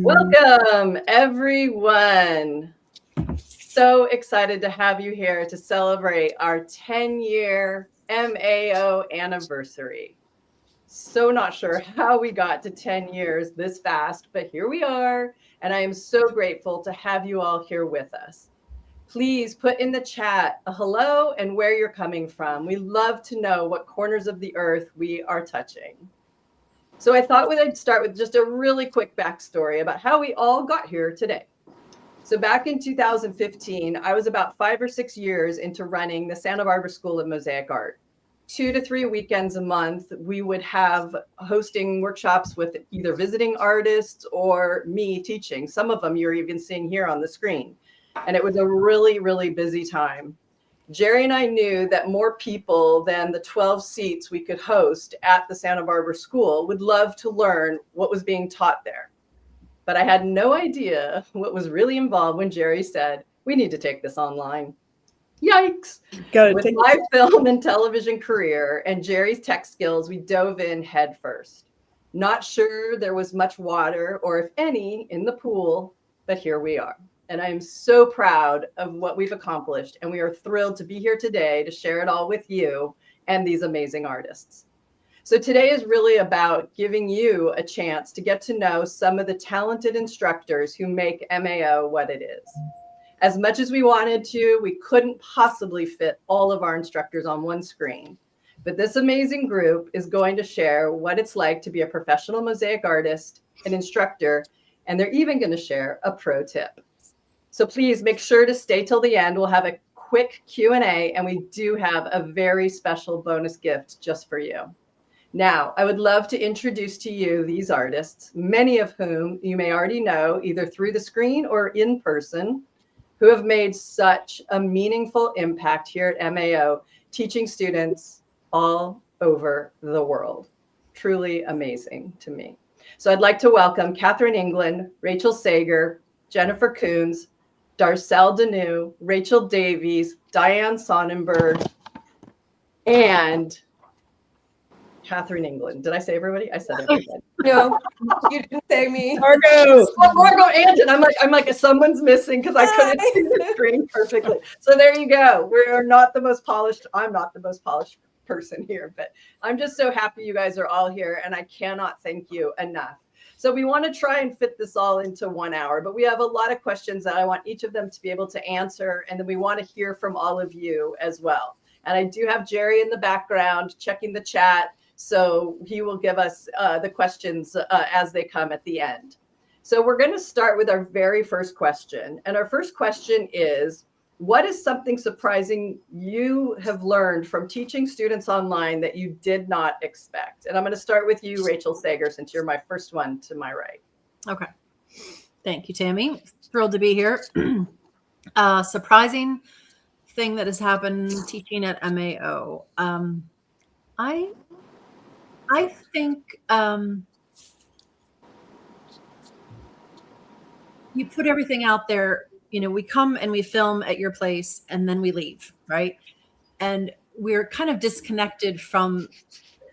Welcome, everyone. So excited to have you here to celebrate our 10-year MAO anniversary. So not sure how we got to 10 years this fast, but here we are, and I am so grateful to have you all here with us. Please put in the chat a hello and where you're coming from. We love to know what corners of the earth we are touching. So I thought I'd start with just a really quick backstory about how we all got here today. So back in 2015, I was about 5 or 6 years into running the Santa Barbara School of Mosaic Art. 2 to 3 weekends a month, we would have hosting workshops with either visiting artists or me teaching. Some of them you're even seeing here on the screen. And it was a really, really busy time. Jerry and I knew that more people than the 12 seats we could host at the Santa Barbara School would love to learn what was being taught there. But I had no idea what was really involved when Jerry said, we need to take this online. Yikes. With my film and television career and Jerry's tech skills, we dove in head first. Not sure there was much water or if any in the pool, but here we are. And I am so proud of what we've accomplished. And we are thrilled to be here today to share it all with you and these amazing artists. So today is really about giving you a chance to get to know some of the talented instructors who make MAO what it is. As much as we wanted to, we couldn't possibly fit all of our instructors on one screen. But this amazing group is going to share what it's like to be a professional mosaic artist, an instructor, and they're even going to share a pro tip. So please make sure to stay till the end. We'll have a quick Q&A, and we do have a very special bonus gift just for you. Now, I would love to introduce to you these artists, many of whom you may already know either through the screen or in person, who have made such a meaningful impact here at MAO, teaching students all over the world. Truly amazing to me. So I'd like to welcome Catherine England, Rachel Sager, Jennifer Coons, Darcel Deneau, Rachel Davies, Diane Sonnenberg, and Catherine England. Did I say everybody? I said everybody. No, you didn't say me. Margot. Oh, Margot Anton. I'm like, someone's missing because I couldn't see the screen perfectly. So there you go. We're not the most polished. I'm not the most polished person here, but I'm just so happy you guys are all here, and I cannot thank you enough. So we want to try and fit this all into 1 hour, but we have a lot of questions that I want each of them to be able to answer, and then we want to hear from all of you as well. And I do have Jerry in the background checking the chat, so he will give us the questions as they come at the end. So we're going to start with our very first question. And our first question is, what is something surprising you have learned from teaching students online that you did not expect? And I'm going to start with you, Rachel Sager, since you're my first one to my right. Okay. Thank you, Tammy. Thrilled to be here. Surprising thing that has happened teaching at MAO. I think you put everything out there. You know, we come and we film at your place and then we leave, right? And we're kind of disconnected from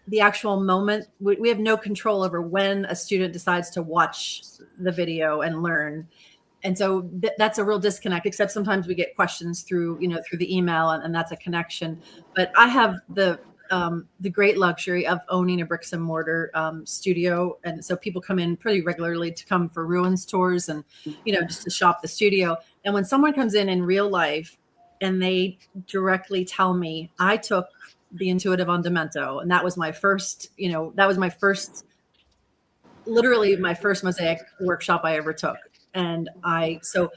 the actual moment. We have no control over when a student decides to watch the video and learn. And so that's a real disconnect, except sometimes we get questions through the email, and that's a connection. But I have the great luxury of owning a bricks and mortar studio. And so people come in pretty regularly to come for ruins tours and, just to shop the studio. And when someone comes in real life and they directly tell me, I took the intuitive on Demento, and that was my first, literally my first mosaic workshop I ever took. And so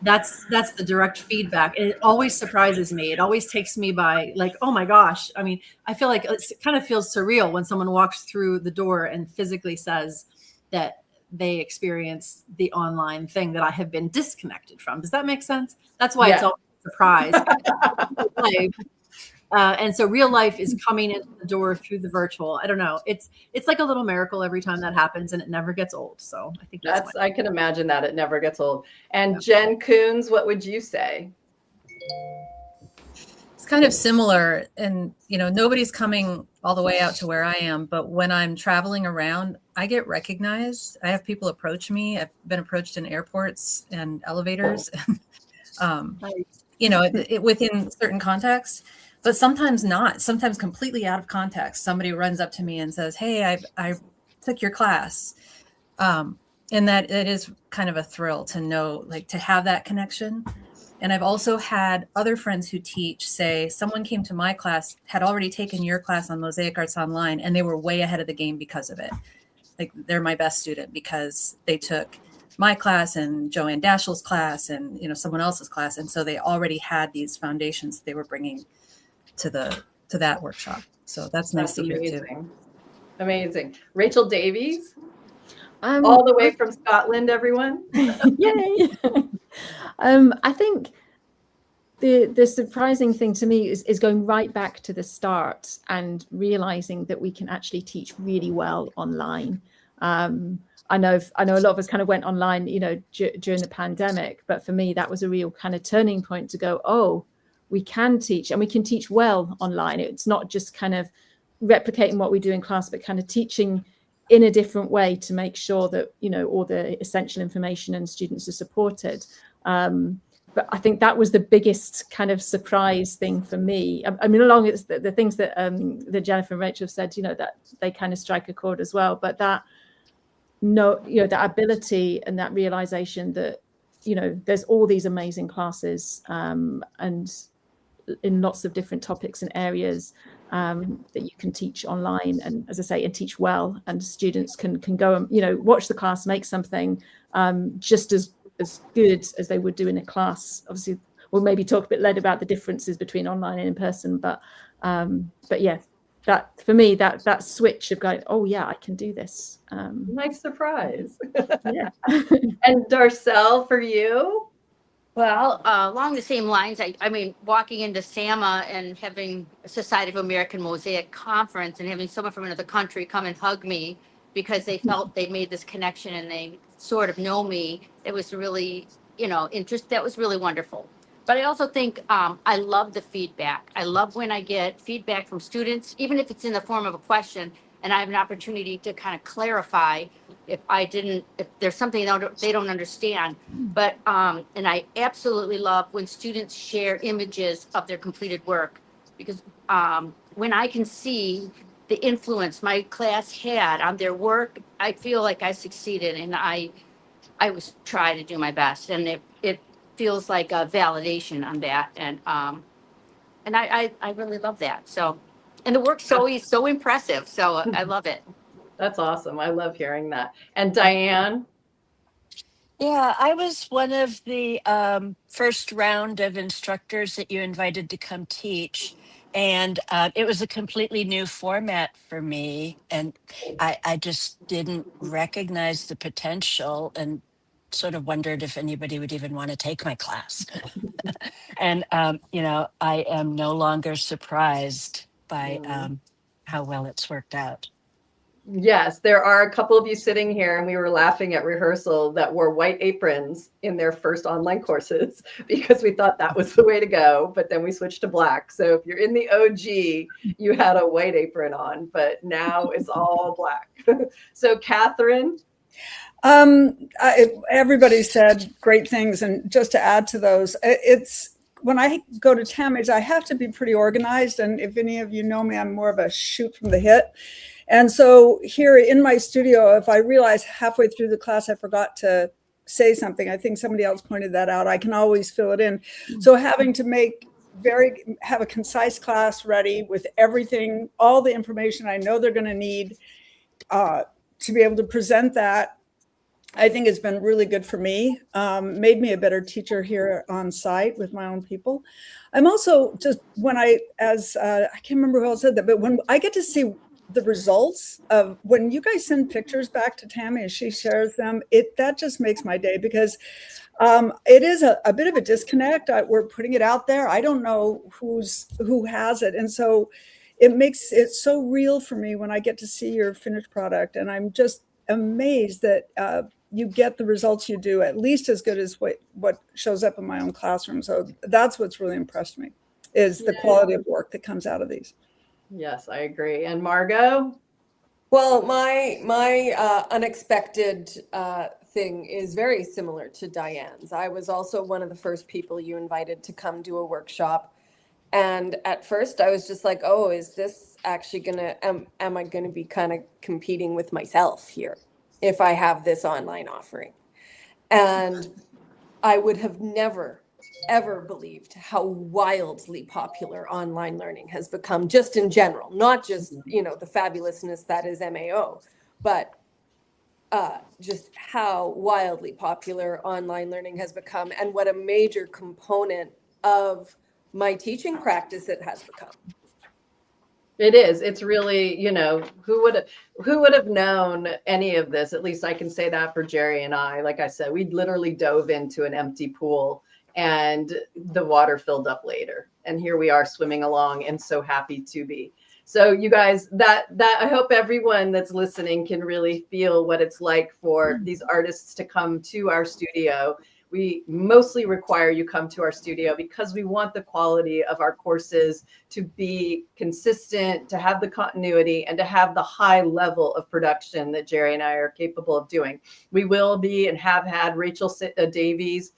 that's the direct feedback. And it always surprises me. It always takes me by like, oh my gosh. I mean, I feel like it kind of feels surreal when someone walks through the door and physically says that they experience the online thing that I have been disconnected from. Does that make sense? That's why it's always a surprise. And so real life is coming into the door through the virtual. I don't know. It's like a little miracle every time that happens, and it never gets old. So I think I can imagine that it never gets old. And Jen Coons, what would you say? It's kind of similar, and nobody's coming all the way out to where I am. But when I'm traveling around, I get recognized. I have people approach me. I've been approached in airports and elevators, within certain contexts, but sometimes not, sometimes completely out of context. Somebody runs up to me and says, "Hey, I took your class." And that it is kind of a thrill to know, like, to have that connection. And I've also had other friends who teach say, someone came to my class, had already taken your class on Mosaic Arts Online, and they were way ahead of the game because of it. Like, they're my best student because they took my class and Joanne Dashiell's class and, someone else's class. And so they already had these foundations they were bringing to that workshop. So that's nice to hear too. Amazing. Rachel Davies, all the way from Scotland, everyone. Yay. I think the surprising thing to me is going right back to the start and realizing that we can actually teach really well online. I know a lot of us kind of went online, during the pandemic, but for me, that was a real kind of turning point to go, oh, we can teach, and we can teach well online. It's not just kind of replicating what we do in class, but kind of teaching in a different way to make sure that, all the essential information and students are supported. But I think that was the biggest kind of surprise thing for me. I mean, along with the things that Jennifer and Rachel have said, that they kind of strike a chord as well. But that ability and that realization that, there's all these amazing classes and in lots of different topics and areas that you can teach online, and, as I say, and teach well, and students can go and watch the class, make something just as good as they would do in a class. Obviously, we'll maybe talk a bit later about the differences between online and in person, but yeah, that for me, that switch of going, oh yeah, I can do this. Nice surprise. Yeah. And Darcel, for you? Well, along the same lines, I mean, walking into SAMA and having a Society of American Mosaic conference and having someone from another country come and hug me because they felt they made this connection and they sort of know me. It was really, that was really wonderful. But I also think I love the feedback. I love when I get feedback from students, even if it's in the form of a question, and I have an opportunity to kind of clarify if there's something they don't understand. But, and I absolutely love when students share images of their completed work, because when I can see the influence my class had on their work, I feel like I succeeded, and I was trying to do my best, and it feels like a validation on that. And I really love that. So, and the work's always so impressive. So I love it. That's awesome. I love hearing that. And Diane? Yeah, I was one of the first round of instructors that you invited to come teach. And it was a completely new format for me. And I just didn't recognize the potential and sort of wondered if anybody would even want to take my class. And, I am no longer surprised by how well it's worked out. Yes, there are a couple of you sitting here, and we were laughing at rehearsal, that wore white aprons in their first online courses because we thought that was the way to go, but then we switched to black. So if you're in the OG, you had a white apron on, but now it's all black. So Catherine? Everybody said great things, and just to add to those, it's when I go to TAMAs, I have to be pretty organized, and if any of you know me, I'm more of a shoot from the hip. And so here in my studio, if I realize halfway through the class I forgot to say something, I think somebody else pointed that out, I can always fill it in. So having to have a concise class ready with everything, all the information I know they're going to need to be able to present that, I think it's been really good for me, made me a better teacher here on site with my own people. I'm also just, I can't remember who else said that, but when I get to see the results of when you guys send pictures back to Tammy and she shares them, that just makes my day, because it is a bit of a disconnect. We're putting it out there. I don't know who has it. And so it makes it so real for me when I get to see your finished product. And I'm just amazed that you get the results you do, at least as good as what shows up in my own classroom. So that's what's really impressed me, is the quality of work that comes out of these. Yes, I agree. And Margot? Well, my unexpected thing is very similar to Diane's. I was also one of the first people you invited to come do a workshop. And at first I was just like, oh, is this actually am I gonna be kind of competing with myself here if I have this online offering? And I would have never, ever believed how wildly popular online learning has become, just in general, not just, the fabulousness that is MAO, but just how wildly popular online learning has become and what a major component of my teaching practice it has become. It is. It's really, who would have known any of this? At least I can say that for Jerry and I. Like I said, we literally dove into an empty pool and the water filled up later. And here we are swimming along and so happy to be. So you guys, that I hope everyone that's listening can really feel what it's like for these artists to come to our studio. We mostly require you come to our studio because we want the quality of our courses to be consistent, to have the continuity, and to have the high level of production that Jerry and I are capable of doing. We will be and have had Rachel Davies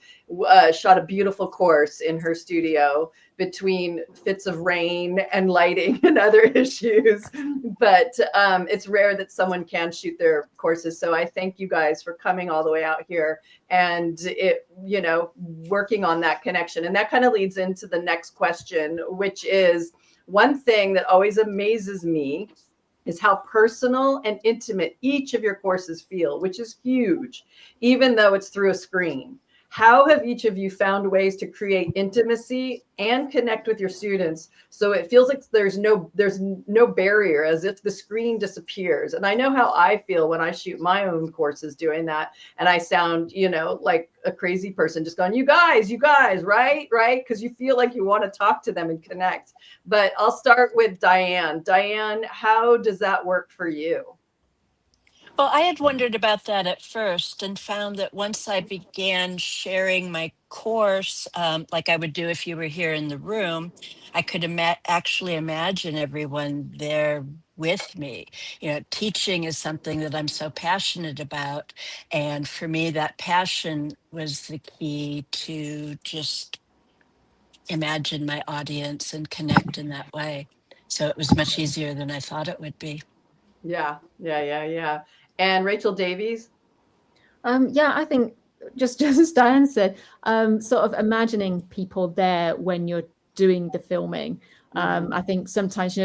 shot a beautiful course in her studio between fits of rain and lighting and other issues. But it's rare that someone can shoot their courses. So I thank you guys for coming all the way out here and working on that connection. And that kind of leads into the next question, which is one thing that always amazes me is how personal and intimate each of your courses feel, which is huge, even though it's through a screen. How have each of you found ways to create intimacy and connect with your students so it feels like there's no barrier, as if the screen disappears? And I know how I feel when I shoot my own courses doing that, and I sound, like a crazy person just going, you guys, right? Because you feel like you want to talk to them and connect. But I'll start with Diane. Diane, how does that work for you? Well, I had wondered about that at first and found that once I began sharing my course, like I would do if you were here in the room, I could actually imagine everyone there with me. Teaching is something that I'm so passionate about. And for me, that passion was the key to just imagine my audience and connect in that way. So it was much easier than I thought it would be. Yeah. And Rachel Davies? Yeah, I think just as Diane said, sort of imagining people there when you're doing the filming. I think sometimes,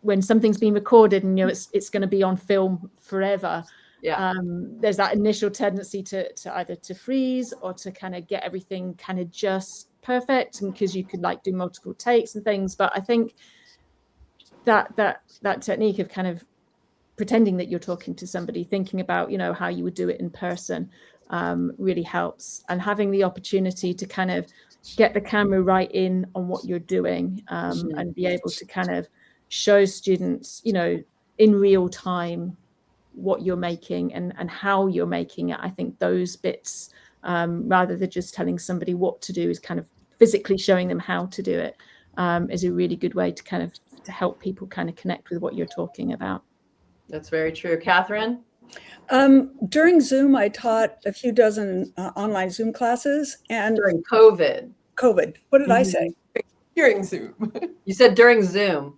when something's being recorded and it's going to be on film forever, there's that initial tendency to either to freeze or to kind of get everything kind of just perfect, and because you could do multiple takes and things. But I think that technique of kind of pretending that you're talking to somebody, thinking about, how you would do it in person, really helps. And having the opportunity to kind of get the camera right in on what you're doing, and be able to kind of show students, in real time what you're making and how you're making it. I think those bits, rather than just telling somebody what to do, is kind of physically showing them how to do it, is a really good way to kind of to help people kind of connect with what you're talking about. That's very true. Catherine? During Zoom, I taught a few dozen online Zoom classes. And during COVID. What did I say? During Zoom. You said during Zoom.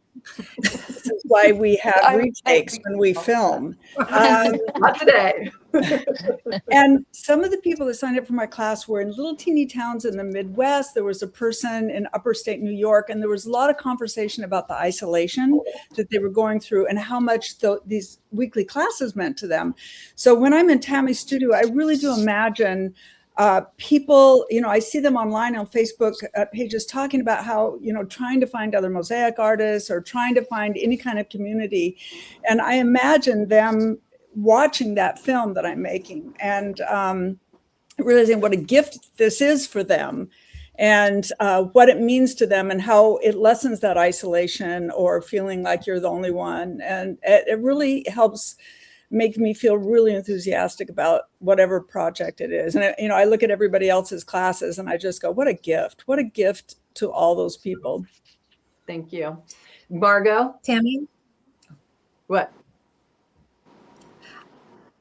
This is why we have retakes when we film. Not today. And some of the people that signed up for my class were in little teeny towns in the Midwest. There was a person in upper state New York, and there was a lot of conversation about the isolation that they were going through and how much these weekly classes meant to them. So when I'm in Tammy's studio, I really do imagine people, I see them online on Facebook pages talking about how, trying to find other Mosaic artists or trying to find any kind of community. And I imagine them watching that film that I'm making and realizing what a gift this is for them and what it means to them and how it lessens that isolation or feeling like you're the only one. And it really helps make me feel really enthusiastic about whatever project it is. And, I look at everybody else's classes and I just go, what a gift to all those people. Thank you. Margot, Tammy, what?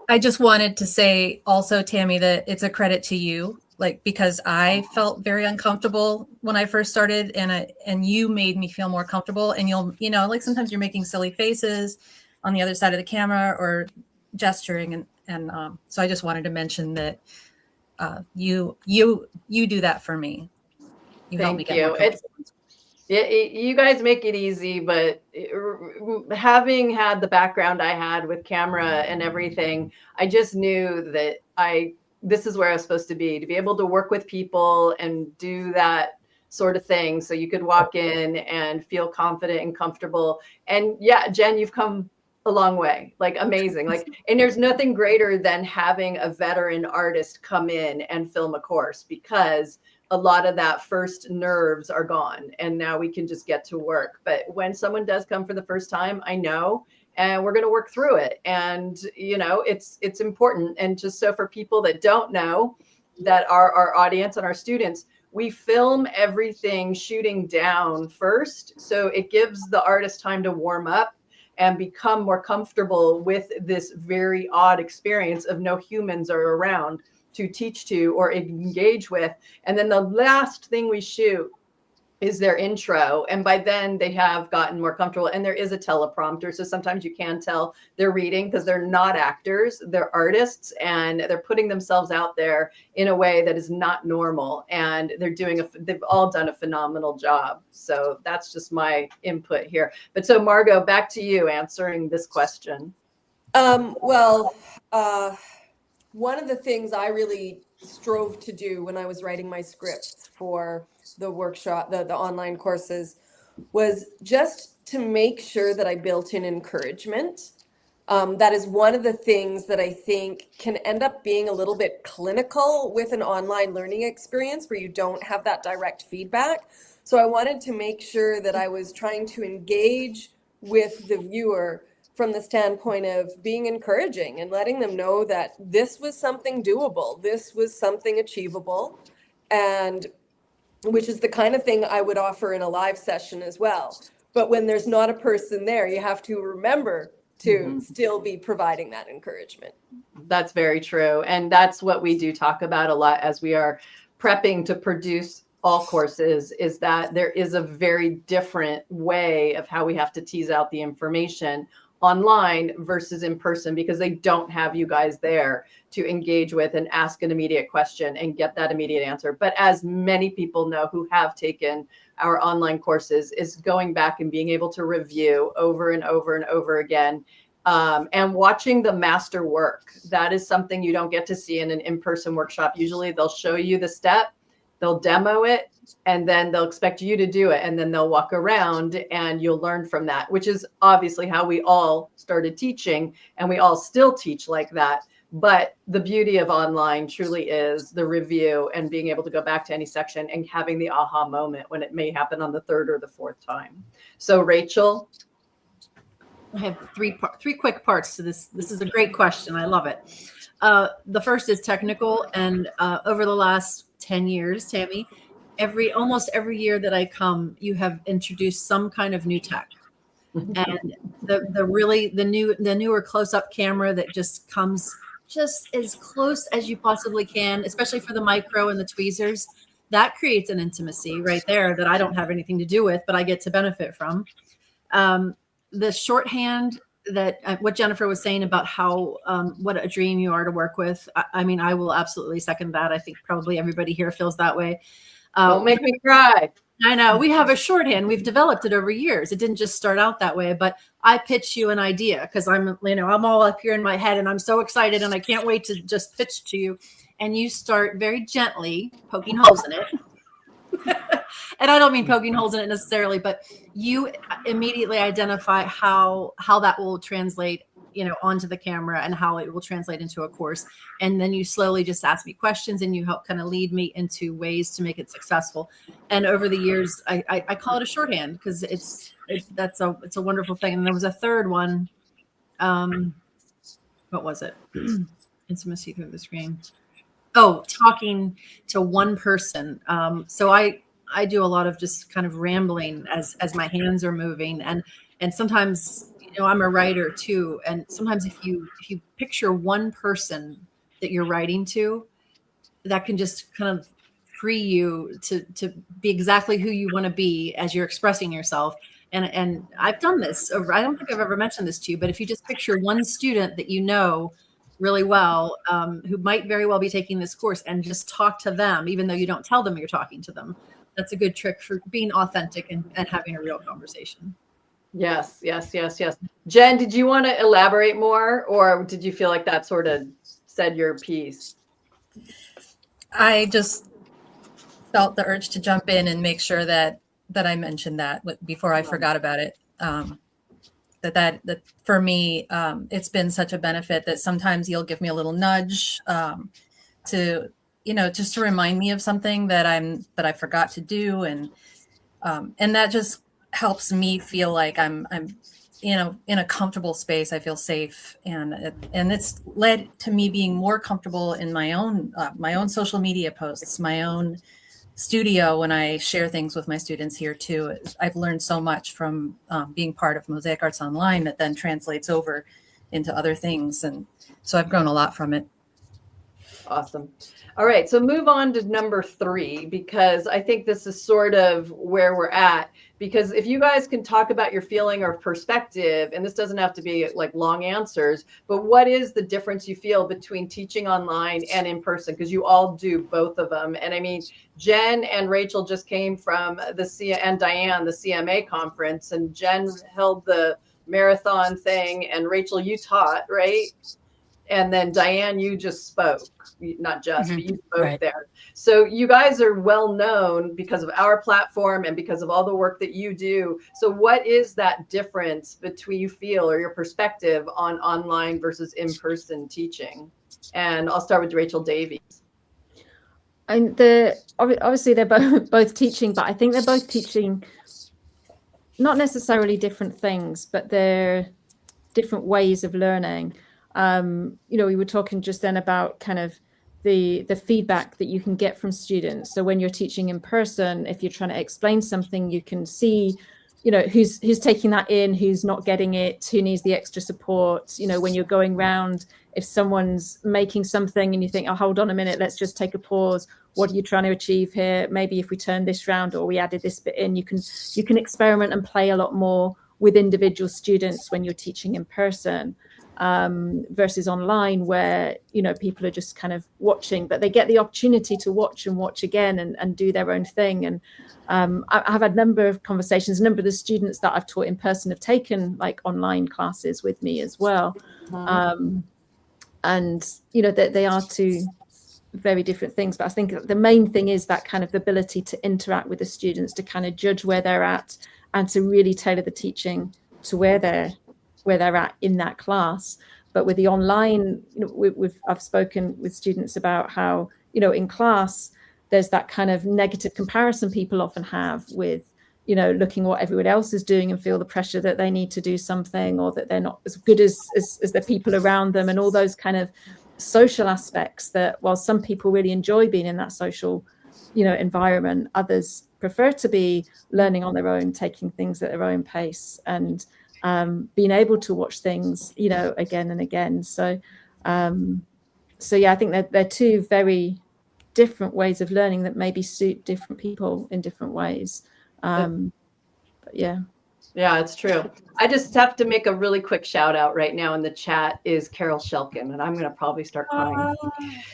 I just wanted to say also, Tammy, that it's a credit to you, like, because I felt very uncomfortable when I first started, and you made me feel more comfortable. And like sometimes you're making silly faces on the other side of the camera or gesturing, and so I just wanted to mention that you do that for me. You help me Thank get more you. comfortable. You guys make it easy, but having had the background I had with camera and everything, I just knew that this is where I was supposed to be able to work with people and do that sort of thing. So you could walk in and feel confident and comfortable. And yeah, Jen, you've come a long way, like amazing. Like, and there's nothing greater than having a veteran artist come in and film a course, because a lot of that first nerves are gone and now we can just get to work. But when someone does come for the first time, I know, and we're going to work through it. And it's important. And just so for people that don't know, that are our audience and our students, we film everything shooting down first, so it gives the artist time to warm up and become more comfortable with this very odd experience of no humans are around to teach to or engage with. And then the last thing we shoot is their intro. And by then they have gotten more comfortable, and there is a teleprompter. So sometimes you can tell they're reading because they're not actors, they're artists, and they're putting themselves out there in a way that is not normal. And they've all done a phenomenal job. So that's just my input here. But so Margot, back to you answering this question. One of the things I really strove to do when I was writing my scripts for the workshop, the online courses, was just to make sure that I built in encouragement. That is one of the things that I think can end up being a little bit clinical with an online learning experience where you don't have that direct feedback. So I wanted to make sure that I was trying to engage with the viewer from the standpoint of being encouraging and letting them know that this was something doable, this was something achievable, and which is the kind of thing I would offer in a live session as well. But when there's not a person there, you have to remember to still be providing that encouragement. That's very true. And that's what we do talk about a lot as we are prepping to produce all courses, is that there is a very different way of how we have to tease out the information online versus in person, because they don't have you guys there to engage with and ask an immediate question and get that immediate answer. But as many people know who have taken our online courses, is going back and being able to review over and over and over again, and watching the master work. That is something you don't get to see in an in-person workshop. Usually they'll show you the step, they'll demo it, and then they'll expect you to do it. And then they'll walk around and you'll learn from that, which is obviously how we all started teaching. And we all still teach like that. But the beauty of online truly is the review and being able to go back to any section and having the aha moment when it may happen on the third or the fourth time. So Rachel. I have three quick parts to this. This is a great question. I love it. The first is technical. And over the last 10 years, Tammy, almost every year that I come, you have introduced some kind of new tech. And the newer close-up camera that just comes just as close as you possibly can, especially for the micro and the tweezers, that creates an intimacy right there that I don't have anything to do with, but I get to benefit from. The shorthand, that what Jennifer was saying about how what a dream you are to work with. I mean, I will absolutely second that. I think probably everybody here feels that way. Don't make me cry. I know we have a shorthand. We've developed it over years. It didn't just start out that way, but I pitch you an idea because I'm all up here in my head and I'm so excited and I can't wait to just pitch to you. And you start very gently poking holes in it. And I don't mean poking holes in it necessarily, but you immediately identify how that will translate, onto the camera and how it will translate into a course. And then you slowly just ask me questions and you help kind of lead me into ways to make it successful. And over the years, I call it a shorthand because it's a wonderful thing. And there was a third one. What was it? Intimacy through the screen. Oh, talking to one person. So I I do a lot of just kind of rambling as my hands are moving, and sometimes, I'm a writer too, and sometimes if you picture one person that you're writing to, that can just kind of free you to be exactly who you want to be as you're expressing yourself. And I've done this. I don't think I've ever mentioned this to you, but if you just picture one student that you know really well, who might very well be taking this course, and just talk to them, even though you don't tell them you're talking to them, that's a good trick for being authentic and having a real conversation. Yes, yes, yes, yes. Jen, did you want to elaborate more, or did you feel like that sort of said your piece? I just felt the urge to jump in and make sure that I mentioned that before I forgot about it. That for me, it's been such a benefit that sometimes you'll give me a little nudge to, just to remind me of something that I forgot to do, and that just helps me feel like I'm in a comfortable space. I feel safe, and it's led to me being more comfortable in my own social media posts, my own studio, when I share things with my students here too. I've learned so much from being part of Mosaic Arts Online that then translates over into other things, and so I've grown a lot from it. Awesome. All right, so move on to number 3, because I think this is sort of where we're at. Because if you guys can talk about your feeling or perspective, and this doesn't have to be like long answers, but what is the difference you feel between teaching online and in person? Because you all do both of them. And I mean, Jen and Rachel just came from and Diane, the CMA conference, and Jen held the marathon thing, and Rachel, you taught, right? And then Diane, you just spoke, not just, but you spoke Right. there. So you guys are well known because of our platform and because of all the work that you do. So what is that difference between you feel, or your perspective on online versus in-person teaching? And I'll start with Rachel Davies. And obviously they're both teaching, but I think they're both teaching not necessarily different things, but they're different ways of learning. We were talking just then about kind of the feedback that you can get from students. So when you're teaching in person, if you're trying to explain something, you can see, who's taking that in, who's not getting it, who needs the extra support. When you're going round, if someone's making something and you think, oh, hold on a minute, let's just take a pause. What are you trying to achieve here? Maybe if we turn this round or we added this bit in, you can experiment and play a lot more with individual students when you're teaching in person, versus online, where people are just kind of watching, but they get the opportunity to watch and watch again and do their own thing. And I've had a number of conversations. A number of the students that I've taught in person have taken like online classes with me as well. And that they are two very different things, but I think the main thing is that kind of the ability to interact with the students, to kind of judge where they're at, and to really tailor the teaching to where they're at in that class. But with the online, I've spoken with students about how, in class, there's that kind of negative comparison people often have with, looking what everyone else is doing and feel the pressure that they need to do something, or that they're not as good as the people around them, and all those kind of social aspects that, while some people really enjoy being in that social, environment, others prefer to be learning on their own, taking things at their own pace, and being able to watch things, again and again. So yeah, I think that they're two very different ways of learning that maybe suit different people in different ways. But yeah. Yeah, it's true. I just have to make a really quick shout out right now in the chat is Carol Shelkin, and I'm going to probably start crying.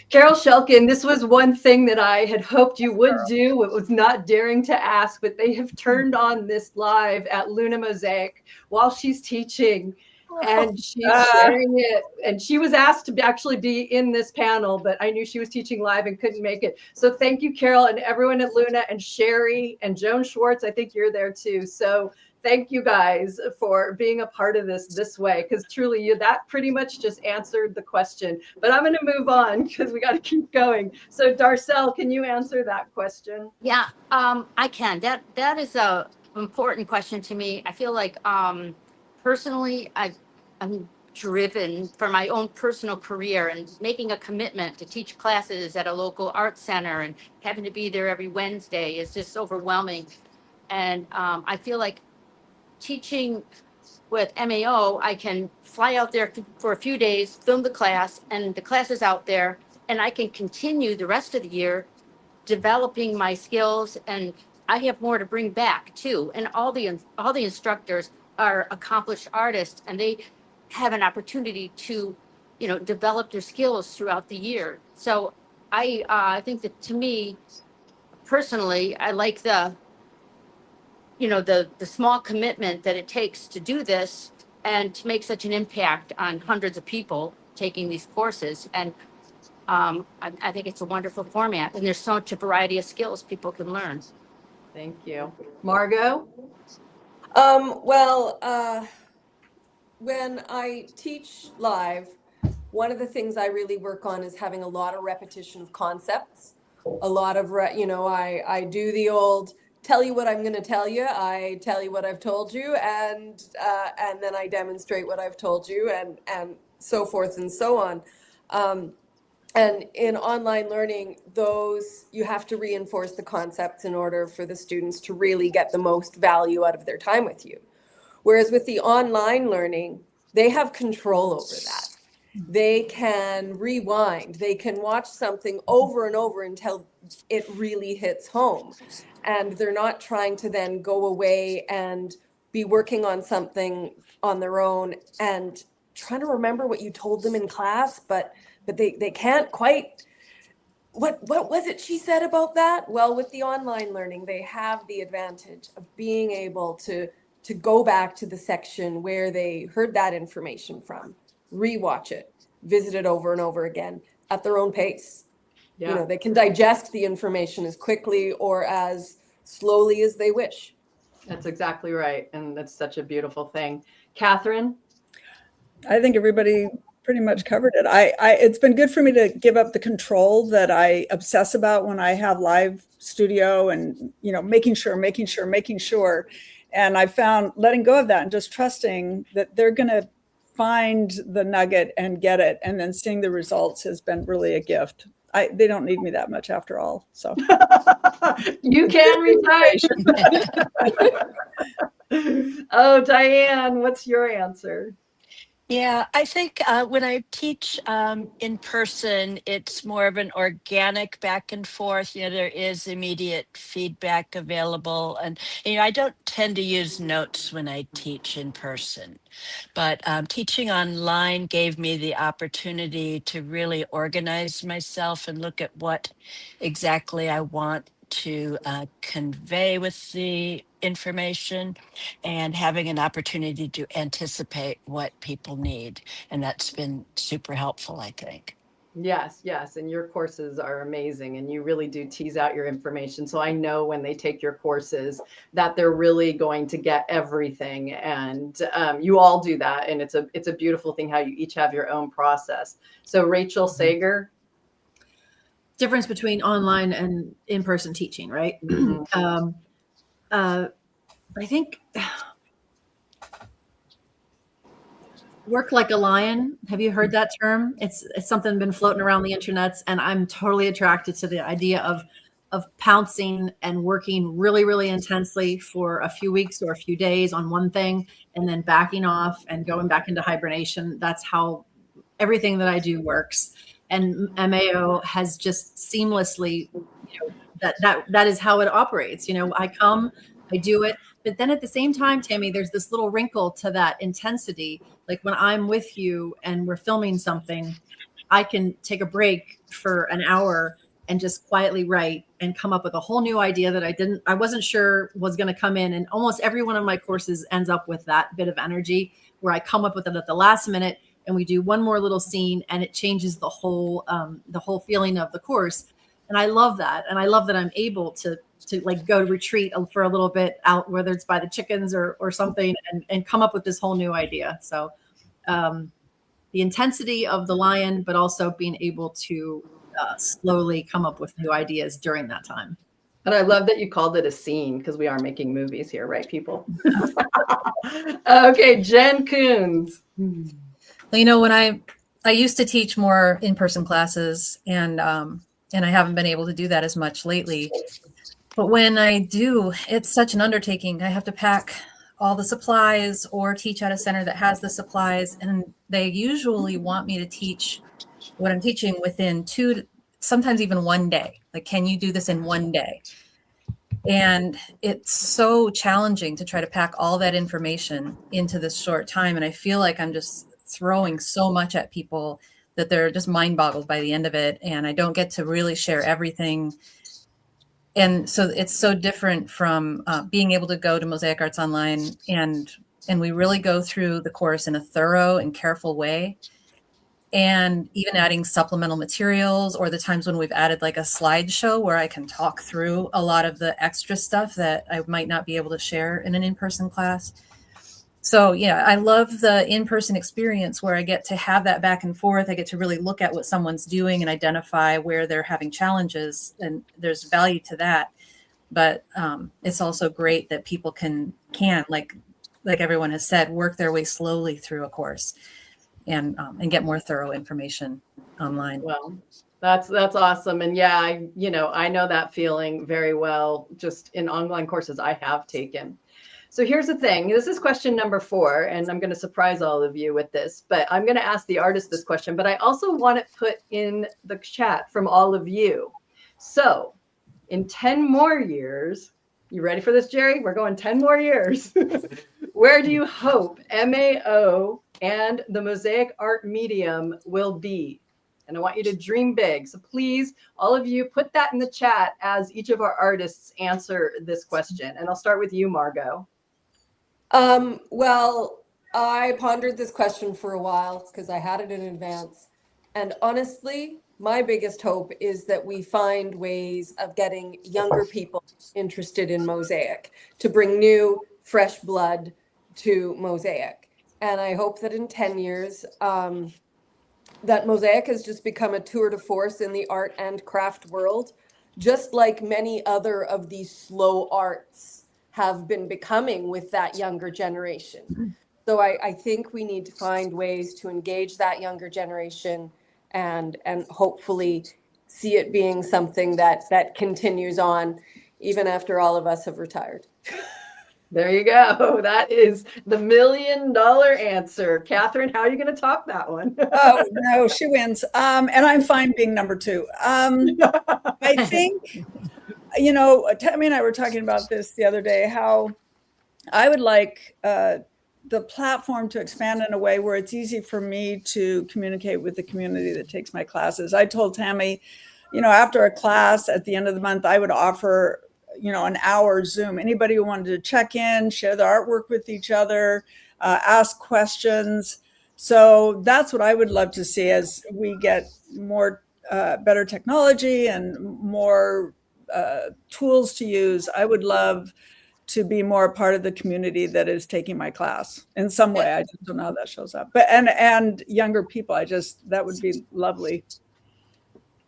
Carol Shelkin, this was one thing that I had hoped you would do. It was not daring to ask, but they have turned on this live at Luna Mosaic while she's teaching, and she's sharing it. And she was asked to actually be in this panel, but I knew she was teaching live and couldn't make it. So thank you, Carol, and everyone at Luna, and Sherry and Joan Schwartz. I think you're there too. So thank you guys for being a part of this way, because truly that pretty much just answered the question. But I'm going to move on because we got to keep going. So Darcel, can you answer that question? Yeah, I can. That is a important question to me. I feel like personally, I'm driven for my own personal career, and making a commitment to teach classes at a local art center and having to be there every Wednesday is just overwhelming. And I feel like teaching with MAO, I can fly out there for a few days, film the class, and the class is out there, and I can continue the rest of the year developing my skills, and I have more to bring back too. And all the instructors are accomplished artists, and they have an opportunity to, develop their skills throughout the year. So I think that, to me personally, I like the small commitment that it takes to do this and to make such an impact on hundreds of people taking these courses. And I think it's a wonderful format, and there's such a variety of skills people can learn. Thank you. Margot? When I teach live, one of the things I really work on is having a lot of repetition of concepts. A lot of, I do the old tell you what I'm going to tell you. I tell you what I've told you, and then I demonstrate what I've told you, and so forth and so on. And in online learning, you have to reinforce the concepts in order for the students to really get the most value out of their time with you. Whereas with the online learning, they have control over that. They can rewind. They can watch something over and over until it really hits home. And they're not trying to then go away and be working on something on their own and trying to remember what you told them in class, but they can't quite, what was it she said about that? Well, with the online learning, they have the advantage of being able to go back to the section where they heard that information from, rewatch it, visit it over and over again at their own pace. Yeah. They can digest the information as quickly or as slowly as they wish. That's exactly right. And that's such a beautiful thing. Catherine? I think everybody pretty much covered it. It's been good for me to give up the control that I obsess about when I have live studio and, making sure. And I found letting go of that and just trusting that they're going to find the nugget and get it. And then seeing the results has been really a gift. They don't need me that much after all. So You can retire. Oh, Diane, what's your answer? Yeah, I think when I teach in person, it's more of an organic back and forth. There is immediate feedback available. And, I don't tend to use notes when I teach in person. But teaching online gave me the opportunity to really organize myself and look at what exactly I want to convey with the information, and having an opportunity to anticipate what people need. And that's been super helpful, I think. Yes. And your courses are amazing, and you really do tease out your information. So I know when they take your courses that they're really going to get everything. And you all do that. And it's a beautiful thing how you each have your own process. So Rachel Sager. Difference between online and in-person teaching, right? Mm-hmm. I think work like a lion. Have you heard that term? It's something been floating around the internets, and I'm totally attracted to the idea of pouncing and working really, really intensely for a few weeks or a few days on one thing, and then backing off and going back into hibernation. That's how everything that I do works. And MAO has just seamlessly, that is how it operates. I come, I do it. But then at the same time, Tammy, there's this little wrinkle to that intensity. Like when I'm with you and we're filming something, I can take a break for an hour and just quietly write and come up with a whole new idea that I wasn't sure was going to come in. And almost every one of my courses ends up with that bit of energy where I come up with it at the last minute and we do one more little scene and it changes the whole feeling of the course. And I love that. And I love that I'm able to like go retreat for a little bit out, whether it's by the chickens or something, and come up with this whole new idea. So the intensity of the lion, but also being able to slowly come up with new ideas during that time. And I love that you called it a scene, because we are making movies here, right, people? Okay, Jen Coons. Well, when I used to teach more in-person classes, and I haven't been able to do that as much lately. But when I do, it's such an undertaking. I have to pack all the supplies or teach at a center that has the supplies, and they usually want me to teach what I'm teaching within sometimes even 1 day. Like, can you do this in 1 day? And it's so challenging to try to pack all that information into this short time. And I feel like I'm just throwing so much at people that they're just mind boggled by the end of it. And I don't get to really share everything. And so it's so different from being able to go to Mosaic Arts Online, and we really go through the course in a thorough and careful way. And even adding supplemental materials, or the times when we've added like a slideshow where I can talk through a lot of the extra stuff that I might not be able to share in an in-person class. So yeah, I love the in-person experience where I get to have that back and forth. I get to really look at what someone's doing and identify where they're having challenges, and there's value to that. But it's also great that people can like everyone has said, work their way slowly through a course and get more thorough information online. Well, that's awesome. And yeah, I know that feeling very well, just in online courses I have taken. So here's the thing. This is question number 4, and I'm going to surprise all of you with this, but I'm going to ask the artist this question, but I also want it put in the chat from all of you. So in 10 more years, you ready for this, Jerry? We're going 10 more years. Where do you hope MAO and the Mosaic art medium will be? And I want you to dream big. So please, all of you, put that in the chat as each of our artists answer this question. And I'll start with you, Margot. Well, I pondered this question for a while because I had it in advance. And honestly, my biggest hope is that we find ways of getting younger people interested in Mosaic, to bring new, fresh blood to Mosaic. And I hope that in 10 years, that Mosaic has just become a tour de force in the art and craft world, just like many other of these slow arts have been becoming with that younger generation. So I think we need to find ways to engage that younger generation and hopefully see it being something that continues on even after all of us have retired. There you go. That is the $1 million answer. Catherine, how are you going to top that one? Oh, no, she wins. And I'm fine being number 2. I think, Tammy and I were talking about this the other day, how I would like the platform to expand in a way where it's easy for me to communicate with the community that takes my classes. I told Tammy, after a class at the end of the month, I would offer, an hour Zoom. Anybody who wanted to check in, share their artwork with each other, ask questions. So that's what I would love to see as we get more better technology and more tools to use. I would love to be more a part of the community that is taking my class in some way. I just don't know how that shows up. But and younger people, that would be lovely.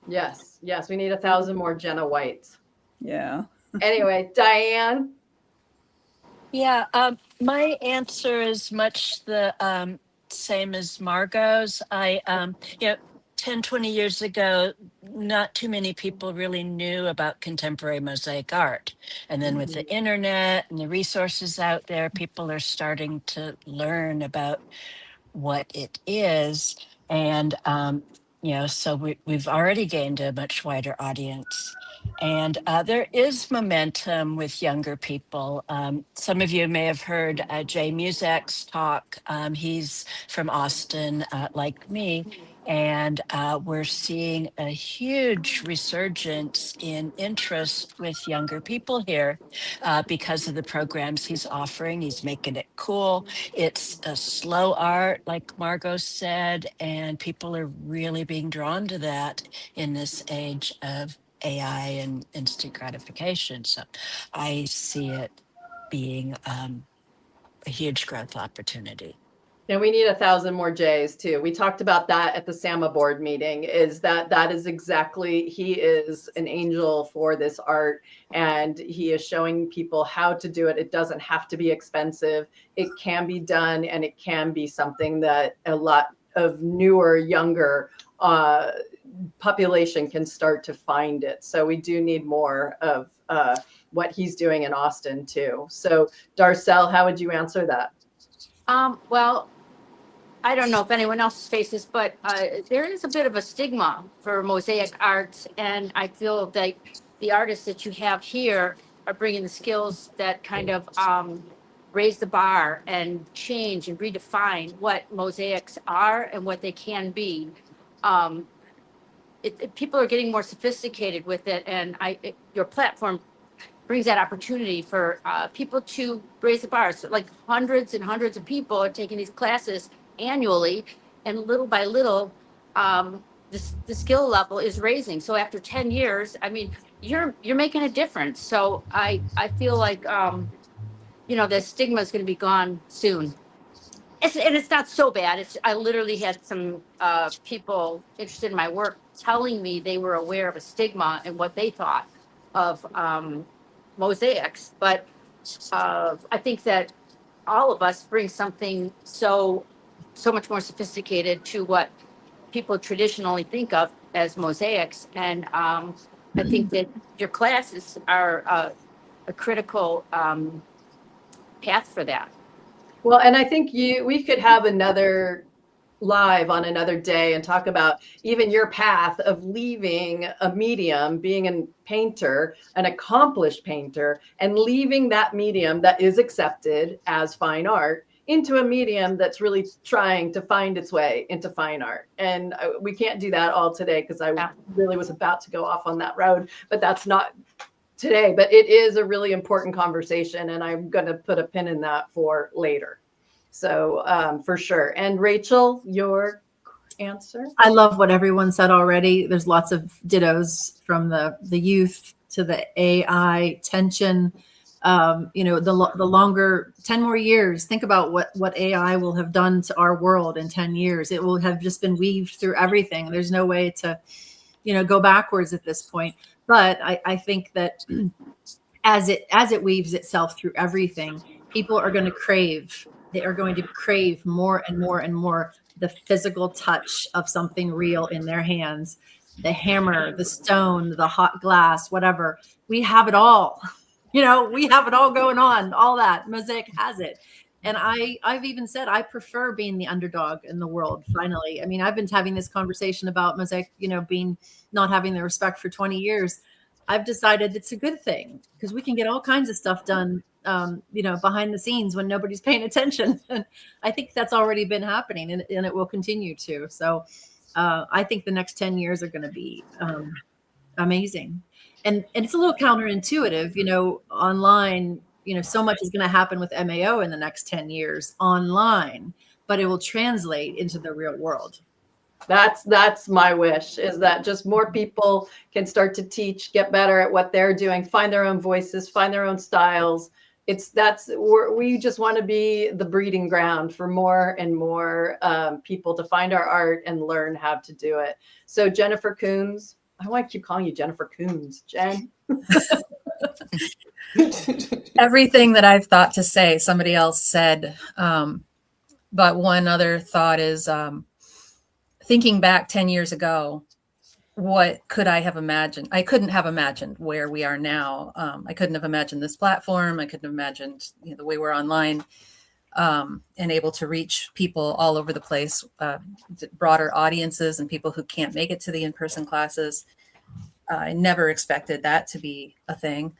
Yes, we need 1,000 more Jenna Whites. Yeah. Anyway, Diane. Yeah, my answer is much the same as Margot's. 10, 20 years ago, not too many people really knew about contemporary mosaic art. And then with the internet and the resources out there, people are starting to learn about what it is. And, so we've already gained a much wider audience. And there is momentum with younger people. Some of you may have heard Jay Muzak's talk. He's from Austin, like me. And we're seeing a huge resurgence in interest with younger people here because of the programs he's offering. He's making it cool. It's a slow art, like Margot said, and people are really being drawn to that in this age of AI and instant gratification. So I see it being a huge growth opportunity. And we need 1,000 more J's too. We talked about that at the SAMA board meeting, is that is exactly, he is an angel for this art, and he is showing people how to do it. It doesn't have to be expensive. It can be done, and it can be something that a lot of newer, younger population can start to find it. So we do need more of what he's doing in Austin too. So Darcel, how would you answer that? Well, I don't know if anyone else faces, but there is a bit of a stigma for mosaic arts, and I feel like the artists that you have here are bringing the skills that kind of raise the bar and change and redefine what mosaics are and what they can be. People are getting more sophisticated with it, and your platform brings that opportunity for people to raise the bar. So like hundreds and hundreds of people are taking these classes annually, and little by little, the skill level is raising. So after 10 years, I mean, you're making a difference. So I feel like the stigma is going to be gone soon. And it's not so bad. I literally had some people interested in my work telling me they were aware of a stigma and what they thought of mosaics. But I think that all of us bring something so much more sophisticated to what people traditionally think of as mosaics. And I think that your classes are a critical path for that. Well, and I think we could have another live on another day and talk about even your path of leaving a medium, being a painter, an accomplished painter, and leaving that medium that is accepted as fine art into a medium that's really trying to find its way into fine art. And we can't do that all today because I really was about to go off on that road, but that's not today. But it is a really important conversation, and I'm going to put a pin in that for later. So for sure. And Rachel, your answer? I love what everyone said already. There's lots of dittos from the youth to the AI tension. The longer 10 more years, think about what AI will have done to our world in 10 years. It will have just been weaved through everything. There's no way to, go backwards at this point. But I think that as it weaves itself through everything, people are going to crave. They are going to crave more and more and more the physical touch of something real in their hands. The hammer, the stone, the hot glass, whatever. We have it all. We have it all going on. All that Mosaic has it. And I've even said I prefer being the underdog in the world. Finally, I mean, I've been having this conversation about Mosaic, being not having the respect for 20 years. I've decided it's a good thing because we can get all kinds of stuff done, behind the scenes when nobody's paying attention. And I think that's already been happening, and it will continue to. So I think the next 10 years are going to be amazing. And it's a little counterintuitive, online, so much is going to happen with MAO in the next 10 years online, but it will translate into the real world. That's my wish, is that just more people can start to teach, get better at what they're doing, find their own voices, find their own styles. We just want to be the breeding ground for more and more people to find our art and learn how to do it. So Jennifer Coons, I want to keep calling you Jennifer Coons, Jen. Everything that I've thought to say, somebody else said. But one other thought is thinking back 10 years ago, what could I have imagined? I couldn't have imagined where we are now. I couldn't have imagined this platform. I couldn't have imagined the way we're online and able to reach people all over the place, broader audiences and people who can't make it to the in-person classes. I never expected that to be a thing.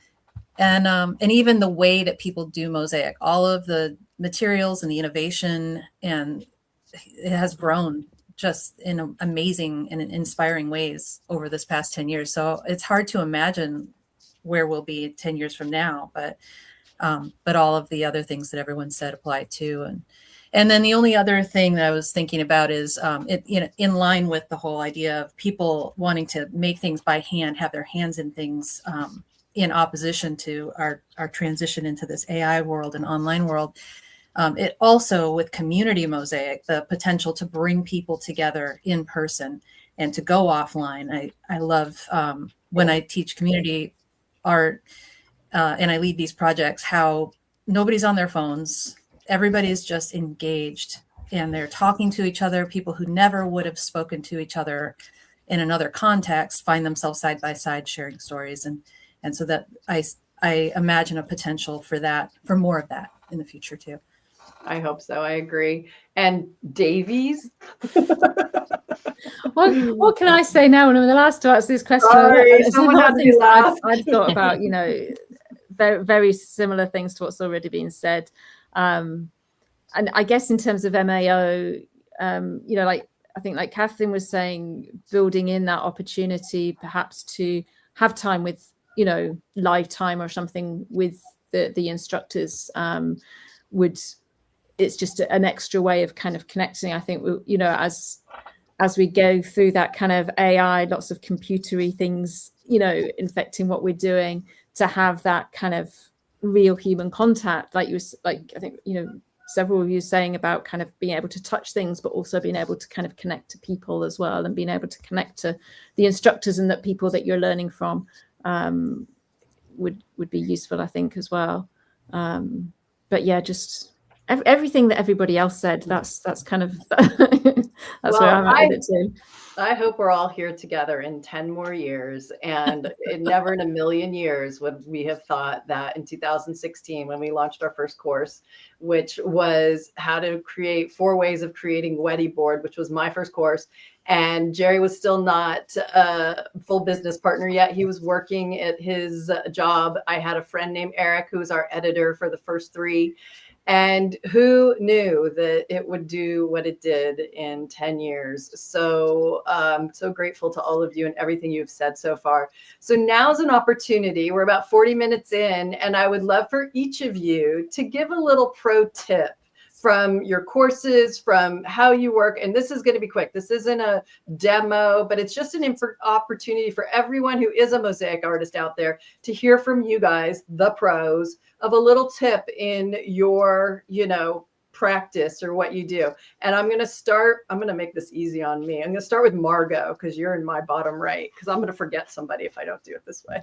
And even the way that people do Mosaic, all of the materials and the innovation, and it has grown just in amazing and inspiring ways over this past 10 years. So it's hard to imagine where we'll be 10 years from now, but all of the other things that everyone said apply too. And then the only other thing that I was thinking about is in line with the whole idea of people wanting to make things by hand, have their hands in things, in opposition to our transition into this AI world and online world. It also, with community Mosaic, the potential to bring people together in person and to go offline. I love when I teach community art and I lead these projects, how nobody's on their phones. Everybody's just engaged and they're talking to each other. People who never would have spoken to each other in another context find themselves side by side sharing stories. And so that I imagine a potential for that, for more of that in the future too. I hope so. I agree. And Davies? What can I say now when I'm the last to answer this question? Sorry, someone had to be last. I've thought about, very, very similar things to what's already been said. And I guess in terms of MAO, I think like Catherine was saying, building in that opportunity perhaps to have time with, live time or something with the instructors it's just an extra way of kind of connecting. I think, as we go through that kind of AI, lots of computery things, infecting what we're doing, to have that kind of real human contact, I think, several of you saying about kind of being able to touch things, but also being able to kind of connect to people as well, and being able to connect to the instructors and the people that you're learning from would be useful, I think, as well. But yeah, just everything that everybody else said, that's kind of that's where I'm at with it too. I hope we're all here together in 10 more years, and never in a million years would we have thought that in 2016, when we launched our first course, which was how to create 4 ways of creating Weddy board, which was my first course. And Jerry was still not a full business partner yet. He was working at his job. I had a friend named Eric, who was our editor for the first 3. And who knew that it would do what it did in 10 years? So so grateful to all of you and everything you've said so far. So now's an opportunity. We're about 40 minutes in, and I would love for each of you to give a little pro tip from your courses, from how you work. And this is going to be quick. This isn't a demo, but it's just an opportunity for everyone who is a mosaic artist out there to hear from you guys, the pros, of a little tip in your, practice or what you do. And I'm going to make this easy on me. I'm going to start with Margot, because you're in my bottom right, because I'm going to forget somebody if I don't do it this way.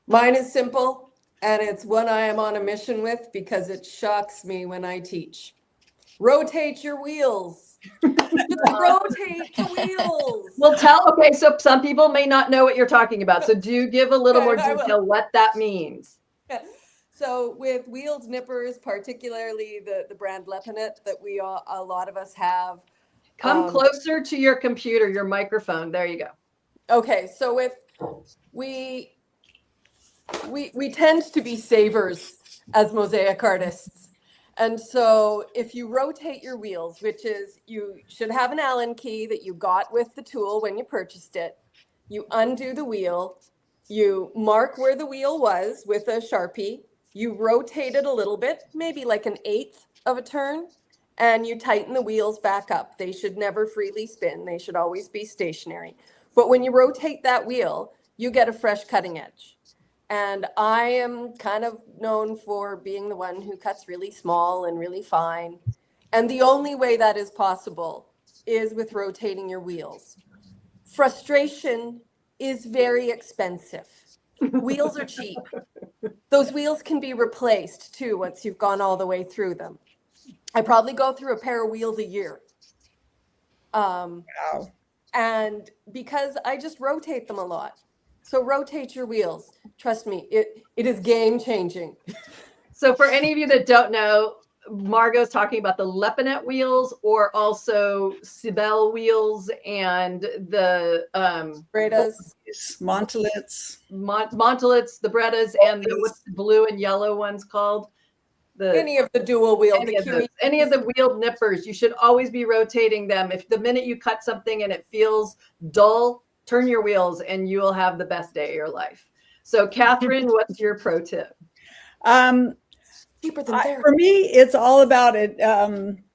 Mine is simple, and it's one I am on a mission with because it shocks me when I teach. Rotate your wheels. Just rotate the wheels. Well, okay, so some people may not know what you're talking about. So do give a little more detail what that means. Yeah. So with wheeled nippers, particularly the brand Lepinet that a lot of us have. Come closer to your computer, your microphone. There you go. Okay, so if we tend to be savers as mosaic artists. And so if you rotate your wheels, which is, you should have an Allen key that you got with the tool when you purchased it, you undo the wheel, you mark where the wheel was with a Sharpie, you rotate it a little bit, maybe like 1/8 of a turn, and you tighten the wheels back up. They should never freely spin. They should always be stationary. But when you rotate that wheel, you get a fresh cutting edge. And I am kind of known for being the one who cuts really small and really fine. And the only way that is possible is with rotating your wheels. Frustration is very expensive. Wheels are cheap. Those wheels can be replaced too once you've gone all the way through them. I probably go through a pair of wheels a year. Wow. And because I just rotate them a lot. So rotate your wheels. Trust me, it is game changing. So for any of you that don't know, Margot's talking about the Lepinet wheels, or also Sibel wheels, and the Bredas. Montolets. Montolets, the Bredas, and the what's the blue and yellow ones called? Any of the dual wheel, any of the wheeled nippers. You should always be rotating them. If the minute you cut something and it feels dull, turn your wheels and you will have the best day of your life. So Catherine, what's your pro tip? For me, it's all about it.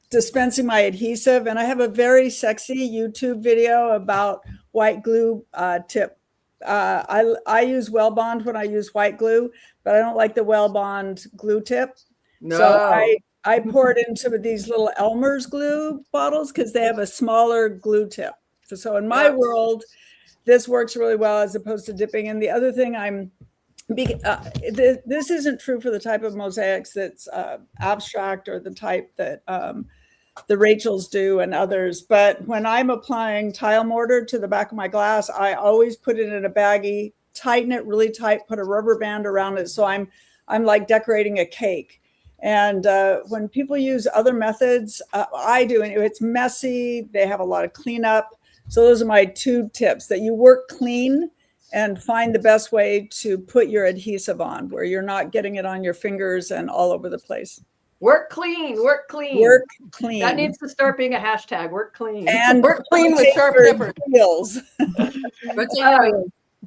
Dispensing my adhesive, and I have a very sexy YouTube video about white glue tip. I use Well Bond when I use white glue, but I don't like the Well Bond glue tip. No. So I pour it into these little Elmer's glue bottles because they have a smaller glue tip. So in my world, this works really well as opposed to dipping. And the other thing this isn't true for the type of mosaics that's abstract, or the type that the Rachels do and others. But when I'm applying tile mortar to the back of my glass, I always put it in a baggie, tighten it really tight, put a rubber band around it. So I'm like decorating a cake. And when people use other methods, I do, and it's messy, they have a lot of cleanup. So those are my 2 tips, that you work clean and find the best way to put your adhesive on where you're not getting it on your fingers and all over the place. Work clean, work clean. Work clean. That needs to start being a hashtag, work clean. And Work clean with sharp pepper. Heels.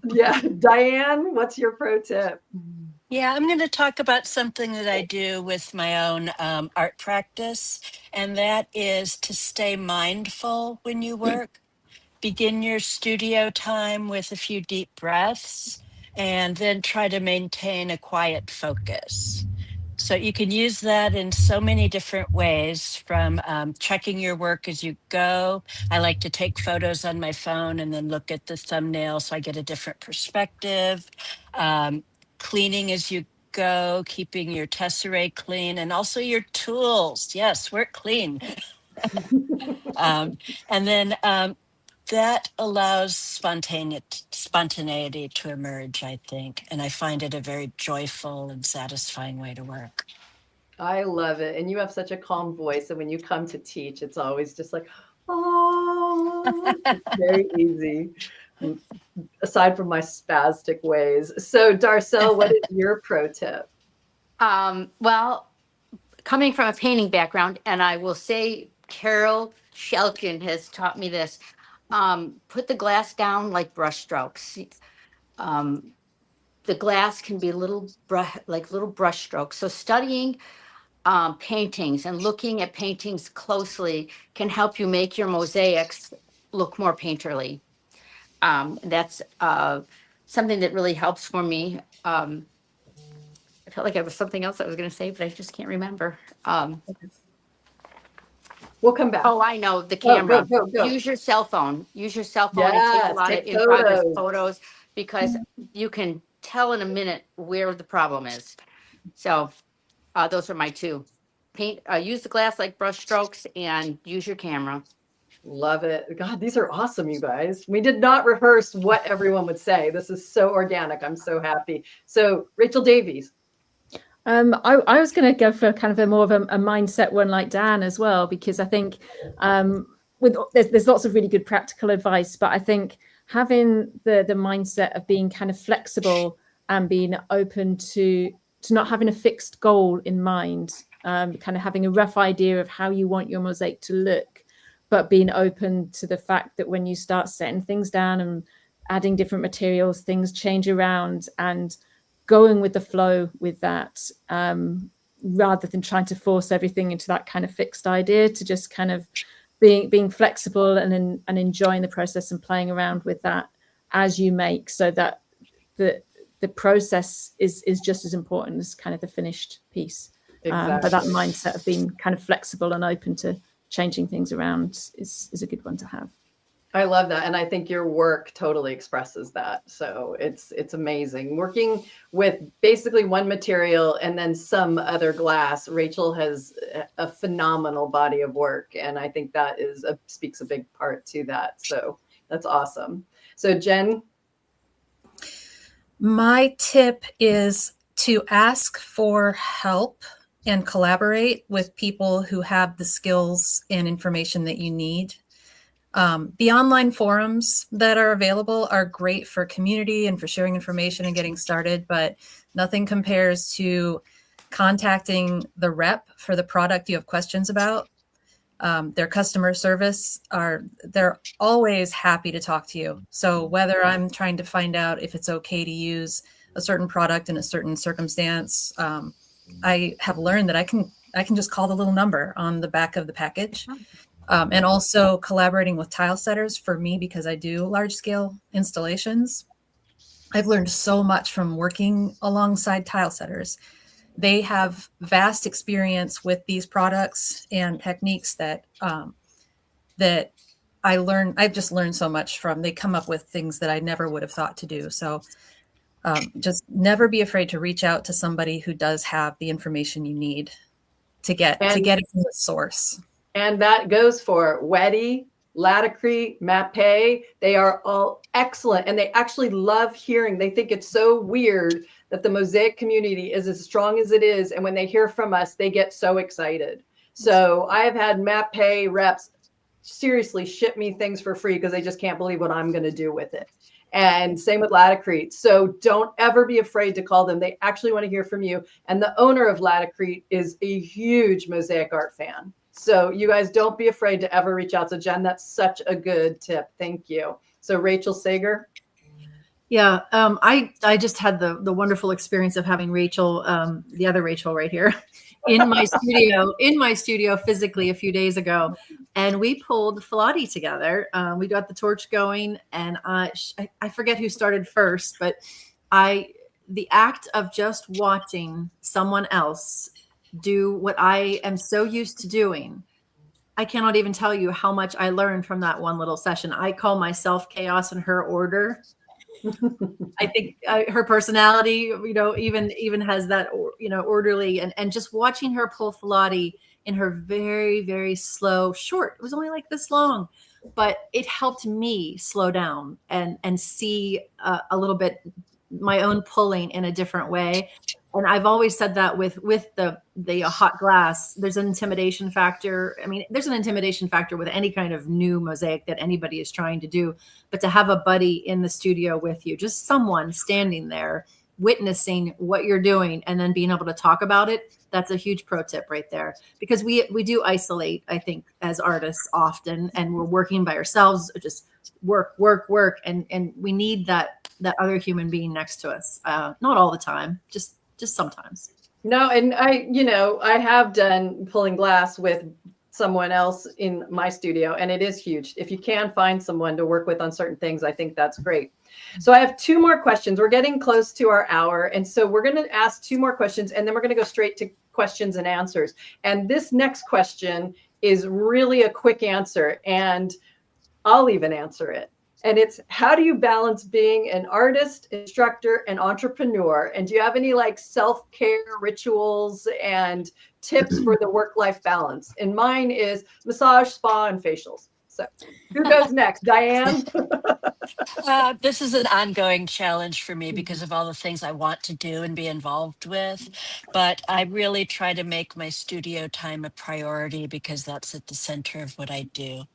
Yeah. Diane, what's your pro tip? Yeah, I'm going to talk about something that I do with my own art practice, and that is to stay mindful when you work. Begin your studio time with a few deep breaths, and then try to maintain a quiet focus. So you can use that in so many different ways, from checking your work as you go. I like to take photos on my phone and then look at the thumbnail so I get a different perspective. Cleaning as you go, keeping your tesserae clean, and also your tools. Yes, work clean. And then that allows spontaneity to emerge, I think. And I find it a very joyful and satisfying way to work. I love it. And you have such a calm voice. And when you come to teach, it's always just like, oh, it's very easy. Aside from my spastic ways. So Darcel, what is your pro tip? Well, coming from a painting background, and I will say Carol Shelkin has taught me this, put the glass down like brush strokes. The glass can be like little brush strokes. So studying paintings and looking at paintings closely can help you make your mosaics look more painterly. That's something that really helps for me. I felt like I was something else I was going to say, but I just can't remember. We'll come back. Oh, I know, the camera. Go. Use your cell phone. Use your cell phone and Yes, take a lot of take in-progress photos. photos, because you can tell in a minute where the problem is. So those are my 2. Use the glass like brush strokes, and use your camera. Love it. God, these are awesome, you guys. We did not rehearse what everyone would say. This is so organic. I'm so happy. So Rachel Davies. I was going to go for kind of a more of a mindset one like Dan as well, because I think there's lots of really good practical advice, but I think having the mindset of being kind of flexible and being open to not having a fixed goal in mind, kind of having a rough idea of how you want your mosaic to look, but being open to the fact that when you start setting things down and adding different materials, things change around, and going with the flow with that, rather than trying to force everything into that kind of fixed idea, to just kind of being flexible and enjoying the process and playing around with that as you make, so that the process is just as important as kind of the finished piece. Exactly. But that mindset of being kind of flexible and open to changing things around is a good one to have. I love that. And I think your work totally expresses that. So it's amazing. Working with basically one material and then some other glass, Rachel has a phenomenal body of work. And I think that speaks a big part to that. So that's awesome. So Jen? My tip is to ask for help and collaborate with people who have the skills and information that you need. The online forums that are available are great for community and for sharing information and getting started, but nothing compares to contacting the rep for the product you have questions about. Their customer service they're always happy to talk to you. So whether I'm trying to find out if it's okay to use a certain product in a certain circumstance, I have learned that I can just call the little number on the back of the package. And also collaborating with tile setters for me, because I do large scale installations. I've learned so much from working alongside tile setters. They have vast experience with these products and techniques that I've just learned so much from. They come up with things that I never would have thought to do. So just never be afraid to reach out to somebody who does have the information you need to get it from the source. And that goes for Weddy, Laticrete, Mappe. They are all excellent. And they actually love hearing. They think it's so weird that the Mosaic community is as strong as it is. And when they hear from us, they get so excited. So I have had Mappe reps seriously ship me things for free because they just can't believe what I'm going to do with it. And same with Laticrete. So don't ever be afraid to call them. They actually want to hear from you. And the owner of Laticrete is a huge Mosaic art fan. So you guys don't be afraid to ever reach out to Jen. That's such a good tip. Thank you. So Rachel Sager. Yeah, I just had the wonderful experience of having Rachel, the other Rachel right here, in my studio physically a few days ago, and we pulled Filati together. We got the torch going, and I forget who started first, but the act of just watching someone else do what I am so used to doing, I cannot even tell you how much I learned from that one little session. I call myself chaos in her order. I think her personality, even has that, orderly, and just watching her pull Filati in her very, very slow, short. It was only like this long, but it helped me slow down and see a little bit my own pulling in a different way. And I've always said that with the hot glass, there's an intimidation factor. I mean, there's an intimidation factor with any kind of new mosaic that anybody is trying to do. But to have a buddy in the studio with you, just someone standing there witnessing what you're doing and then being able to talk about it, that's a huge pro tip right there. Because we do isolate, I think, as artists often, and we're working by ourselves, just work. And we need that other human being next to us. Not all the time, just sometimes. No, and I have done pulling glass with someone else in my studio, and it is huge. If you can find someone to work with on certain things, I think that's great. So I have 2 more questions. We're getting close to our hour, and so we're going to ask 2 more questions, and then we're going to go straight to questions and answers. And this next question is really a quick answer, and I'll even answer it. And it's, how do you balance being an artist, instructor, and entrepreneur? And do you have any self-care rituals and tips for the work-life balance? And mine is massage, spa, and facials. So who goes next? Diane? This is an ongoing challenge for me because of all the things I want to do and be involved with. But I really try to make my studio time a priority because that's at the center of what I do.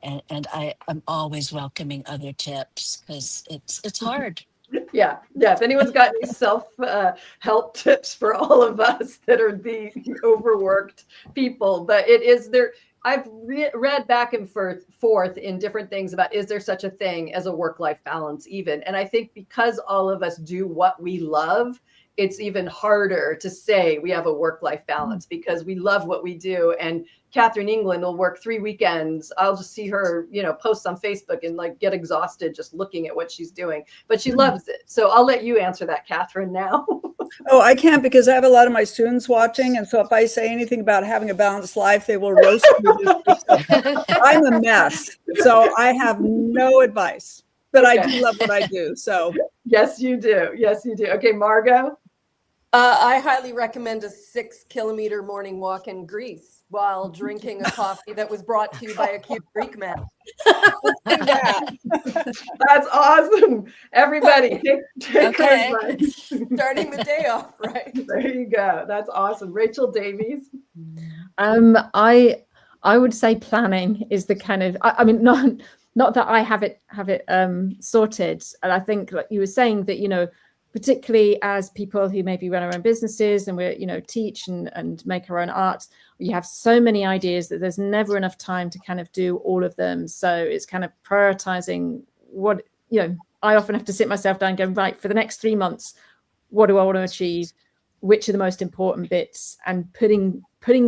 And I'm always welcoming other tips because it's hard. Yeah. If anyone's got any self-help tips for all of us that are the overworked people, but it is there. I've read back and forth in different things about, is there such a thing as a work-life balance even? And I think because all of us do what we love, it's even harder to say we have a work-life balance because we love what we do. And Catherine England will work 3 weekends. I'll just see her, post on Facebook and get exhausted just looking at what she's doing, but she loves it. So I'll let you answer that, Catherine, now. Oh, I can't because I have a lot of my students watching. And so if I say anything about having a balanced life, they will roast me. I'm a mess. So I have no advice, but I do love what I do. So Yes, you do. Yes, you do. Okay, Margot. I highly recommend a 6-kilometer morning walk in Greece while drinking a coffee that was brought to you by a cute Greek man. That's awesome. Everybody, take Okay. advice. Starting the day off right. There you go. That's awesome. Rachel Davies. I would say planning is the kind of, I mean, not that I have it sorted. And I think, like you were saying, that particularly as people who maybe run our own businesses and we're teach and make our own art, you have so many ideas that there's never enough time to kind of do all of them. So it's kind of prioritizing what I often have to sit myself down and go, right, for the next 3 months, what do I want to achieve? Which are the most important bits, and putting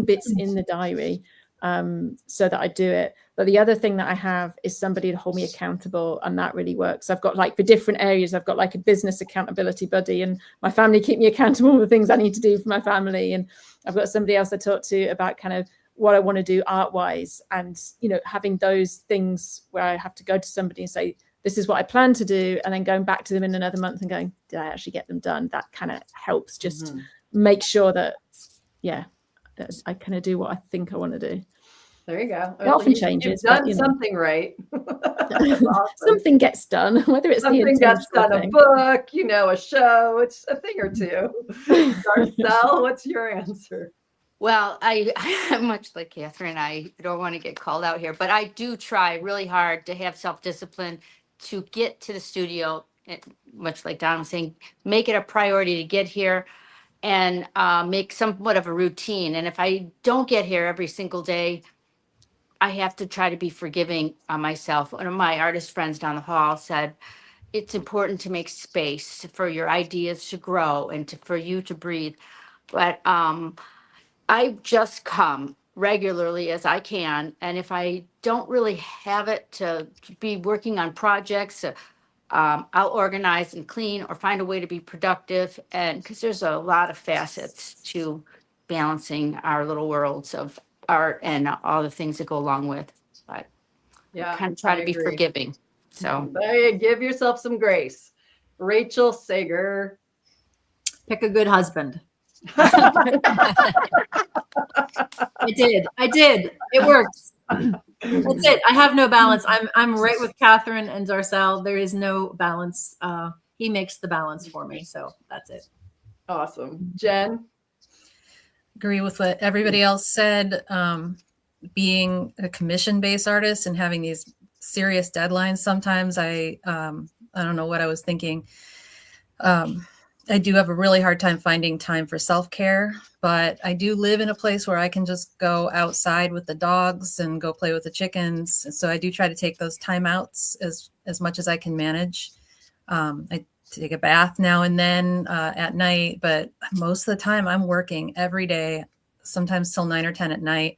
bits in the diary so that I do it. But the other thing that I have is somebody to hold me accountable, and that really works. I've got for different areas, I've got a business accountability buddy, and my family keep me accountable for the things I need to do for my family. And I've got somebody else I talk to about kind of what I want to do art-wise, and having those things where I have to go to somebody and say, this is what I plan to do, and then going back to them in another month and going, did I actually get them done? That kind of helps just make sure that, I kind of do what I think I want to do. There you go. It often You've changes, done but, you know. something right. That's awesome. Something gets done, whether it's the Something gets intentional done, a thing. book, a show, it's a thing or two. Darcel, what's your answer? Well, I'm much like Catherine. I don't want to get called out here, but I do try really hard to have self-discipline to get to the studio. Much like Don was saying, make it a priority to get here and make somewhat of a routine. And if I don't get here every single day, I have to try to be forgiving on myself. One of my artist friends down the hall said, it's important to make space for your ideas to grow and for you to breathe. But I just come regularly as I can. And if I don't really have it to be working on projects, I'll organize and clean or find a way to be productive. And because there's a lot of facets to balancing our little worlds of art and all the things that go along with. But Yeah, kind of try I to be agree. forgiving. So Give yourself some grace. Rachel Sager. Pick a good husband. I did. It works. That's it. I have no balance. I'm right with Catherine and Darcel. There is no balance. He makes the balance for me. So that's it. Awesome. Jen? Agree with what everybody else said. Being a commission-based artist and having these serious deadlines, sometimes I don't know what I was thinking. I do have a really hard time finding time for self-care, but I do live in a place where I can just go outside with the dogs and go play with the chickens. And so I do try to take those timeouts as much as I can manage. I take a bath now and then at night, but most of the time I'm working every day, sometimes till 9 or 10 at night.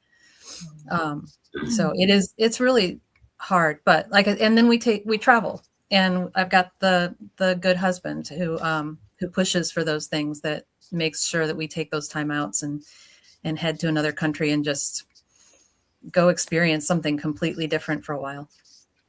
So it's really hard, but and then we travel, and I've got the good husband who pushes for those things, that makes sure that we take those timeouts and head to another country and just go experience something completely different for a while.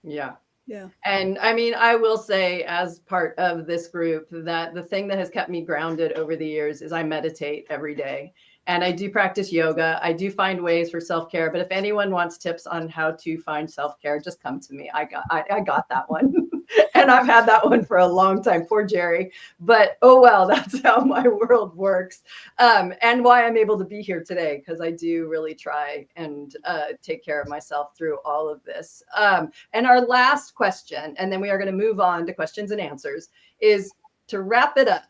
Yeah. Yeah. And I mean, I will say, as part of this group, that the thing that has kept me grounded over the years is I meditate every day. And I do practice yoga. I do find ways for self-care. But if anyone wants tips on how to find self-care, just come to me. I got that one. And I've had that one for a long time. Poor Jerry. But oh well, that's how my world works. And why I'm able to be here today, because I do really try and take care of myself through all of this. And our last question, and then we are going to move on to questions and answers, is to wrap it up.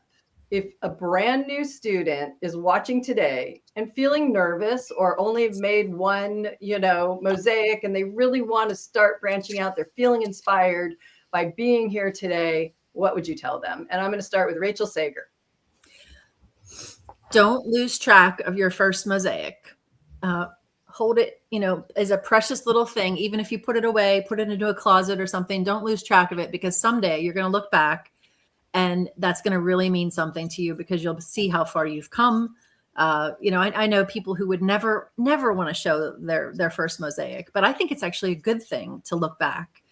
If a brand new student is watching today and feeling nervous, or only made one, mosaic, and they really want to start branching out, they're feeling inspired by being here today, what would you tell them? And I'm going to start with Rachel Sager. Don't lose track of your first mosaic. Hold it, as a precious little thing. Even if you put it away, put it into a closet or something, don't lose track of it, because someday you're going to look back and that's going to really mean something to you, because you'll see how far you've come. I know people who would never want to show their first mosaic, but I think it's actually a good thing to look back.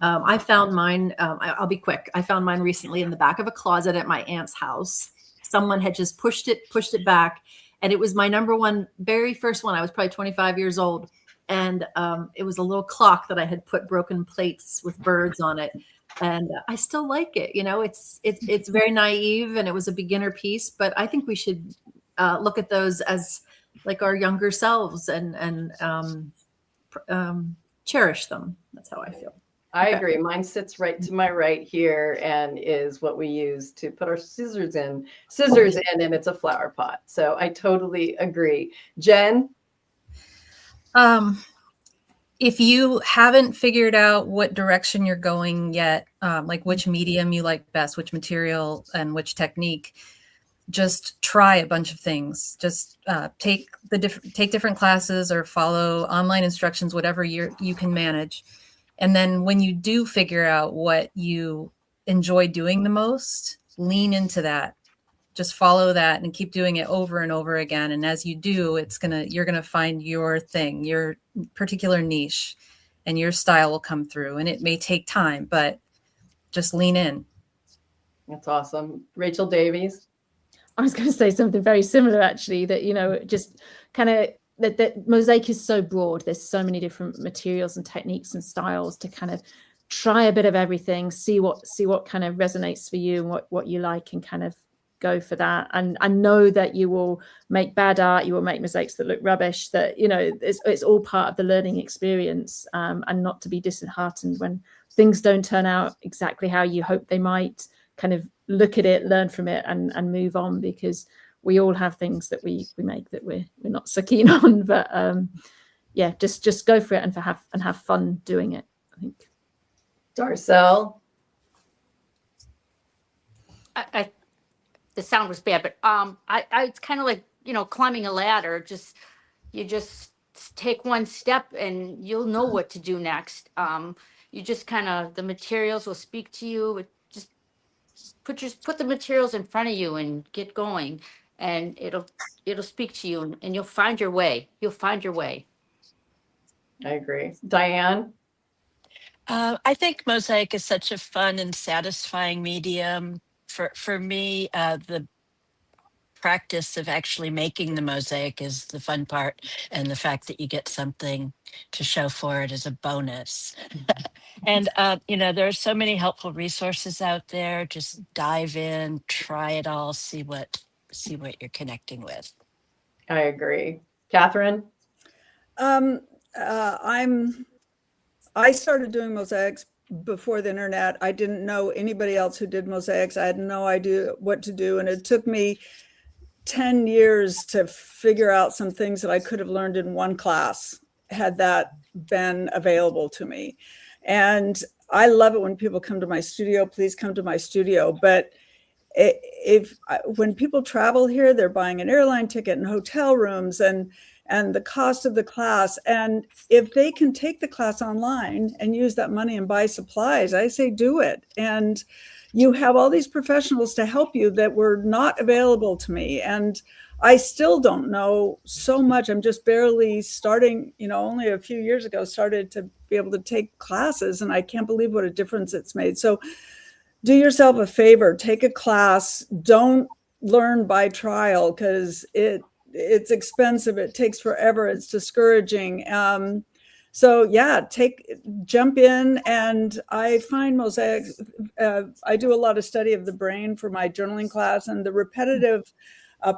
I found mine. I'll be quick. I found mine recently in the back of a closet at my aunt's house. Someone had just pushed it back, and it was my very first one. I was probably 25 years old, and it was a little clock that I had put broken plates with birds on it. And I still like it. It's very naive, and it was a beginner piece, but I think we should look at those as like our younger selves and cherish them. That's how I feel. I agree. Mine sits right to my right here and is what we use to put our scissors in, and it's a flower pot. So I totally agree. Jen? If you haven't figured out what direction you're going yet, like which medium you like best, which material and which technique, just try a bunch of things. Just take different classes or follow online instructions, whatever you can manage. And then when you do figure out what you enjoy doing the most, lean into that. Just follow that and keep doing it over and over again. And as you do, you're gonna find your thing, your particular niche, and your style will come through. And it may take time, but just lean in. That's awesome. Rachel Davies? I was going to say something very similar, actually, that, just kind of that mosaic is so broad. There's so many different materials and techniques and styles to kind of try a bit of everything, see what kind of resonates for you and what you like, and kind of go for that. And I know that you will make bad art, you will make mistakes that look rubbish, that, you know, it's all part of the learning experience, and not to be disheartened when things don't turn out exactly how you hope they might. Kind of look at it, learn from it, and move on, because we all have things that we make that we're not so keen on. But yeah, just go for it and have fun doing it, I think. Darcel. The sound was bad, but it's kind of like, you know, climbing a ladder. You just take one step and you'll know what to do next. You just kind of, the materials will speak to you. Just put the materials in front of you and get going, and it'll speak to you, and you'll find your way. You'll find your way. I agree. Diane? I think mosaic is such a fun and satisfying medium. For me, the practice of actually making the mosaic is the fun part, and the fact that you get something to show for it is a bonus. And you know, there are so many helpful resources out there. Just dive in, try it all, see what you're connecting with. I agree. Catherine? I started doing mosaics before the internet. I didn't know anybody else who did mosaics. I had no idea what to do. And it took me 10 years to figure out some things that I could have learned in one class had that been available to me. And I love it when people come to my studio. Please come to my studio. But when people travel here, they're buying an airline ticket and hotel rooms and the cost of the class. And if they can take the class online and use that money and buy supplies, I say do it. And you have all these professionals to help you that were not available to me. And I still don't know so much. I'm just barely starting, you know, only a few years ago started to be able to take classes, and I can't believe what a difference it's made. So do yourself a favor, take a class. Don't learn by trial, because it's expensive. It takes forever. It's discouraging. So yeah, jump in. And I find mosaics, I do a lot of study of the brain for my journaling class, and the repetitive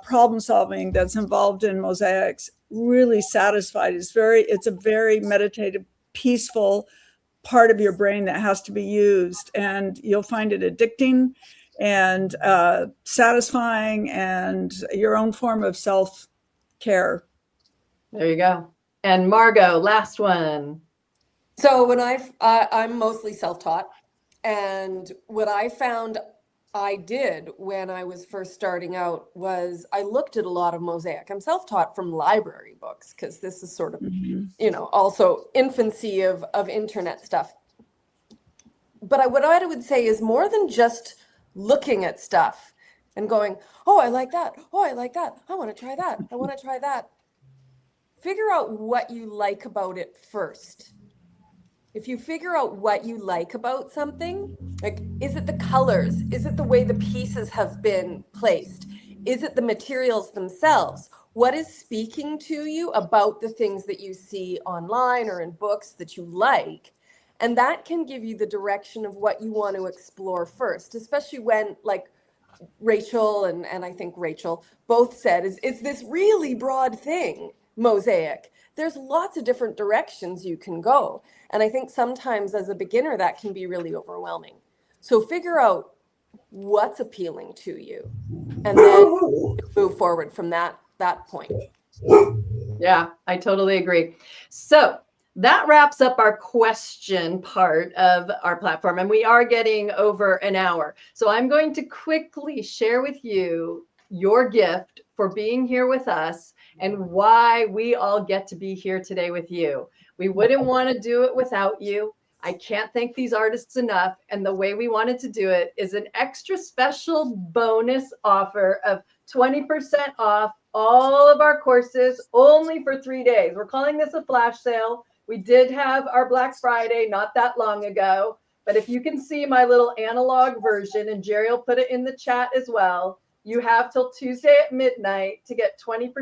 problem solving that's involved in mosaics really satisfied. It's a very meditative, peaceful part of your brain that has to be used, and you'll find it addicting and satisfying, and your own form of self-care. There you go. And Margot, last one. So when I'm mostly self-taught, and what I found I did when I was first starting out was I looked at a lot of mosaic. I'm self-taught from library books, because this is sort of, you know, also infancy of internet stuff. But what I would say is more than just looking at stuff and going, oh, I like that. Oh, I like that. I want to try that. I want to try that. Figure out what you like about it first. If you figure out what you like about something, like, is it the colors? Is it the way the pieces have been placed? Is it the materials themselves? What is speaking to you about the things that you see online or in books that you like? And that can give you the direction of what you want to explore first, especially when, like Rachel and I think Rachel both said, is this really broad thing, mosaic. There's lots of different directions you can go. And I think sometimes as a beginner, that can be really overwhelming. So figure out what's appealing to you, and then move forward from that point. Yeah, I totally agree. So that wraps up our question part of our platform, and we are getting over an hour. So I'm going to quickly share with you your gift for being here with us and why we all get to be here today with you. We wouldn't want to do it without you. I can't thank these artists enough. And the way we wanted to do it is an extra special bonus offer of 20% off all of our courses only for 3 days. We're calling this a flash sale. We did have our Black Friday not that long ago, but if you can see my little analog version, and Jerry will put it in the chat as well, you have till Tuesday at midnight to get 20%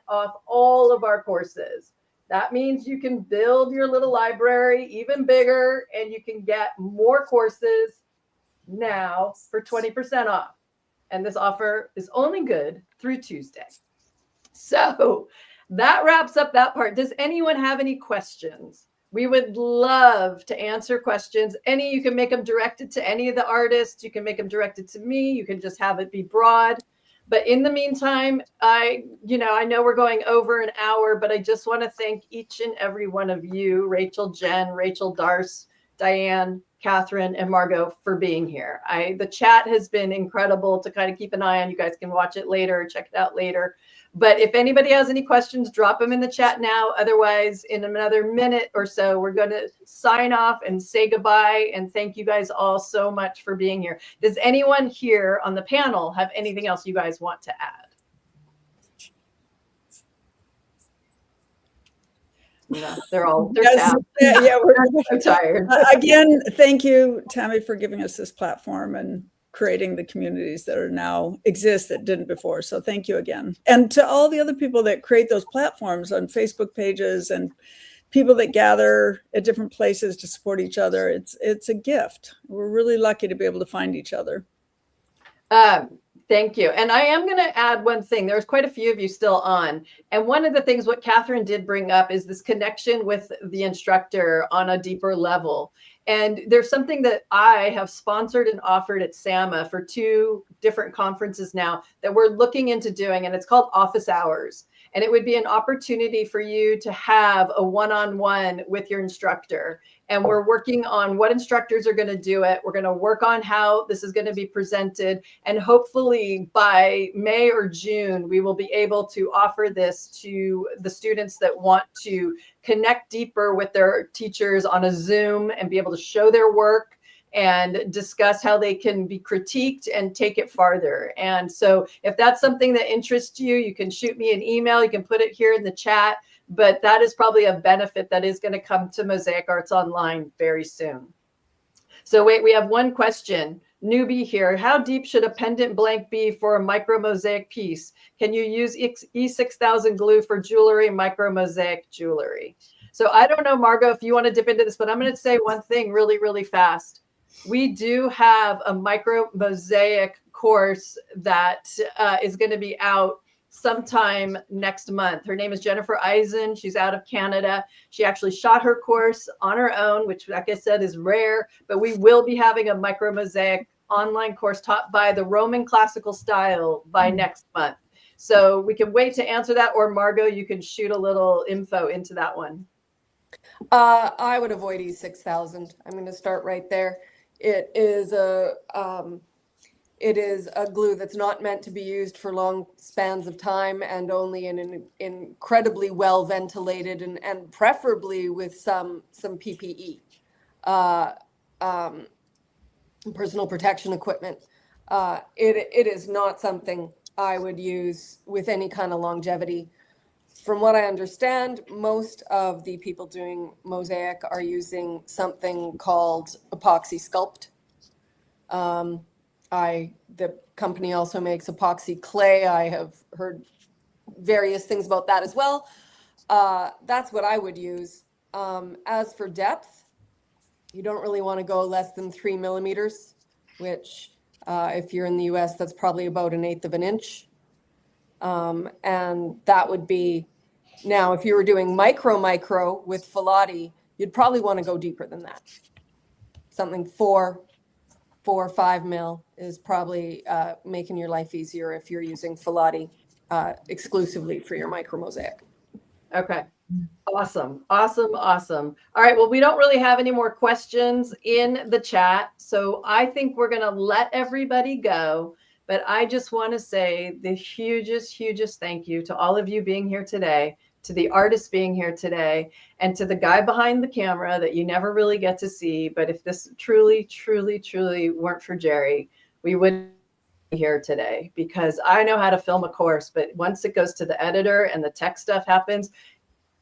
off all of our courses. That means you can build your little library even bigger, and you can get more courses now for 20% off. And this offer is only good through Tuesday. So that wraps up that part. Does anyone have any questions? We would love to answer questions. You can make them directed to any of the artists. You can make them directed to me. You can just have it be broad. But in the meantime, I know we're going over an hour, but I just want to thank each and every one of you, Rachel, Jen, Rachel, Darce, Diane, Catherine, and Margot, for being here. The chat has been incredible to kind of keep an eye on. You guys can watch it later, check it out later. But if anybody has any questions, drop them in the chat now. Otherwise, in another minute or so, we're going to sign off and say goodbye. And thank you guys all so much for being here. Does anyone here on the panel have anything else you guys want to add? No, they're Yes, sad. yeah, we're I'm tired. Again, thank you, Tammy, for giving us this platform and creating the communities that are now exist that didn't before. So thank you again. And to all the other people that create those platforms on Facebook pages and people that gather at different places to support each other. It's a gift. We're really lucky to be able to find each other. Thank you. And I am going to add one thing. There's quite a few of you still on. And one of the things what Catherine did bring up is this connection with the instructor on a deeper level. And there's something that I have sponsored and offered at SAMA for 2 different conferences now that we're looking into doing, and it's called office hours. And it would be an opportunity for you to have a one-on-one with your instructor. And we're working on what instructors are going to do it. We're going to work on how this is going to be presented. And hopefully by May or June, we will be able to offer this to the students that want to connect deeper with their teachers on a Zoom and be able to show their work and discuss how they can be critiqued and take it farther. And so if that's something that interests you, you can shoot me an email. You can put it here in the chat. But that is probably a benefit that is going to come to Mosaic Arts Online very soon. So wait, we have one question. Newbie here. How deep should a pendant blank be for a micro mosaic piece? Can you use E6000 glue for jewelry, micro mosaic jewelry? So I don't know, Margot, if you want to dip into this, but I'm going to say one thing really, really fast. We do have a micro mosaic course that is going to be out sometime next month. Her name is Jennifer Eisen. She's out of Canada. She actually shot her course on her own, which, like I said, is rare, but we will be having a micro mosaic online course taught by the Roman classical style by next month. So we can wait to answer that, or Margot, you can shoot a little info into that one. I would avoid E6000. I'm going to start right there. It is a glue that's not meant to be used for long spans of time, and only in an incredibly well ventilated and preferably with some PPE, personal protection equipment. It is not something I would use with any kind of longevity. From what I understand, most of the people doing mosaic are using something called epoxy sculpt. The company also makes epoxy clay. I have heard various things about that as well. That's what I would use. As for depth, you don't really want to go less than 3 millimeters, which if you're in the US, that's probably about 1/8 of an inch. And that would be, now if you were doing micro with Filati, you'd probably want to go deeper than that. Something 4 or 5 mil is probably making your life easier if you're using Filati exclusively for your micro mosaic. Okay. Awesome. All right. Well, we don't really have any more questions in the chat, so I think we're going to let everybody go. But I just want to say the hugest thank you to all of you being here today, to the artists being here today, and to the guy behind the camera that you never really get to see. But if this truly weren't for Jerry, we wouldn't be here today, because I know how to film a course, but once it goes to the editor and the tech stuff happens,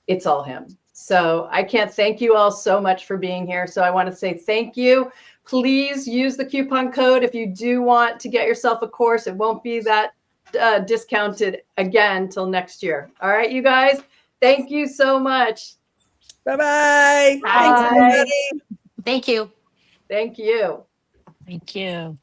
it's all him. So I can't thank you all so much for being here. So I want to say thank you Please use the coupon code if you do want to get yourself a course. It won't be that discounted again till next year. All right, you guys. Thank you so much. Bye-bye. Bye. Thanks, everybody. Thank you. Thank you. Thank you.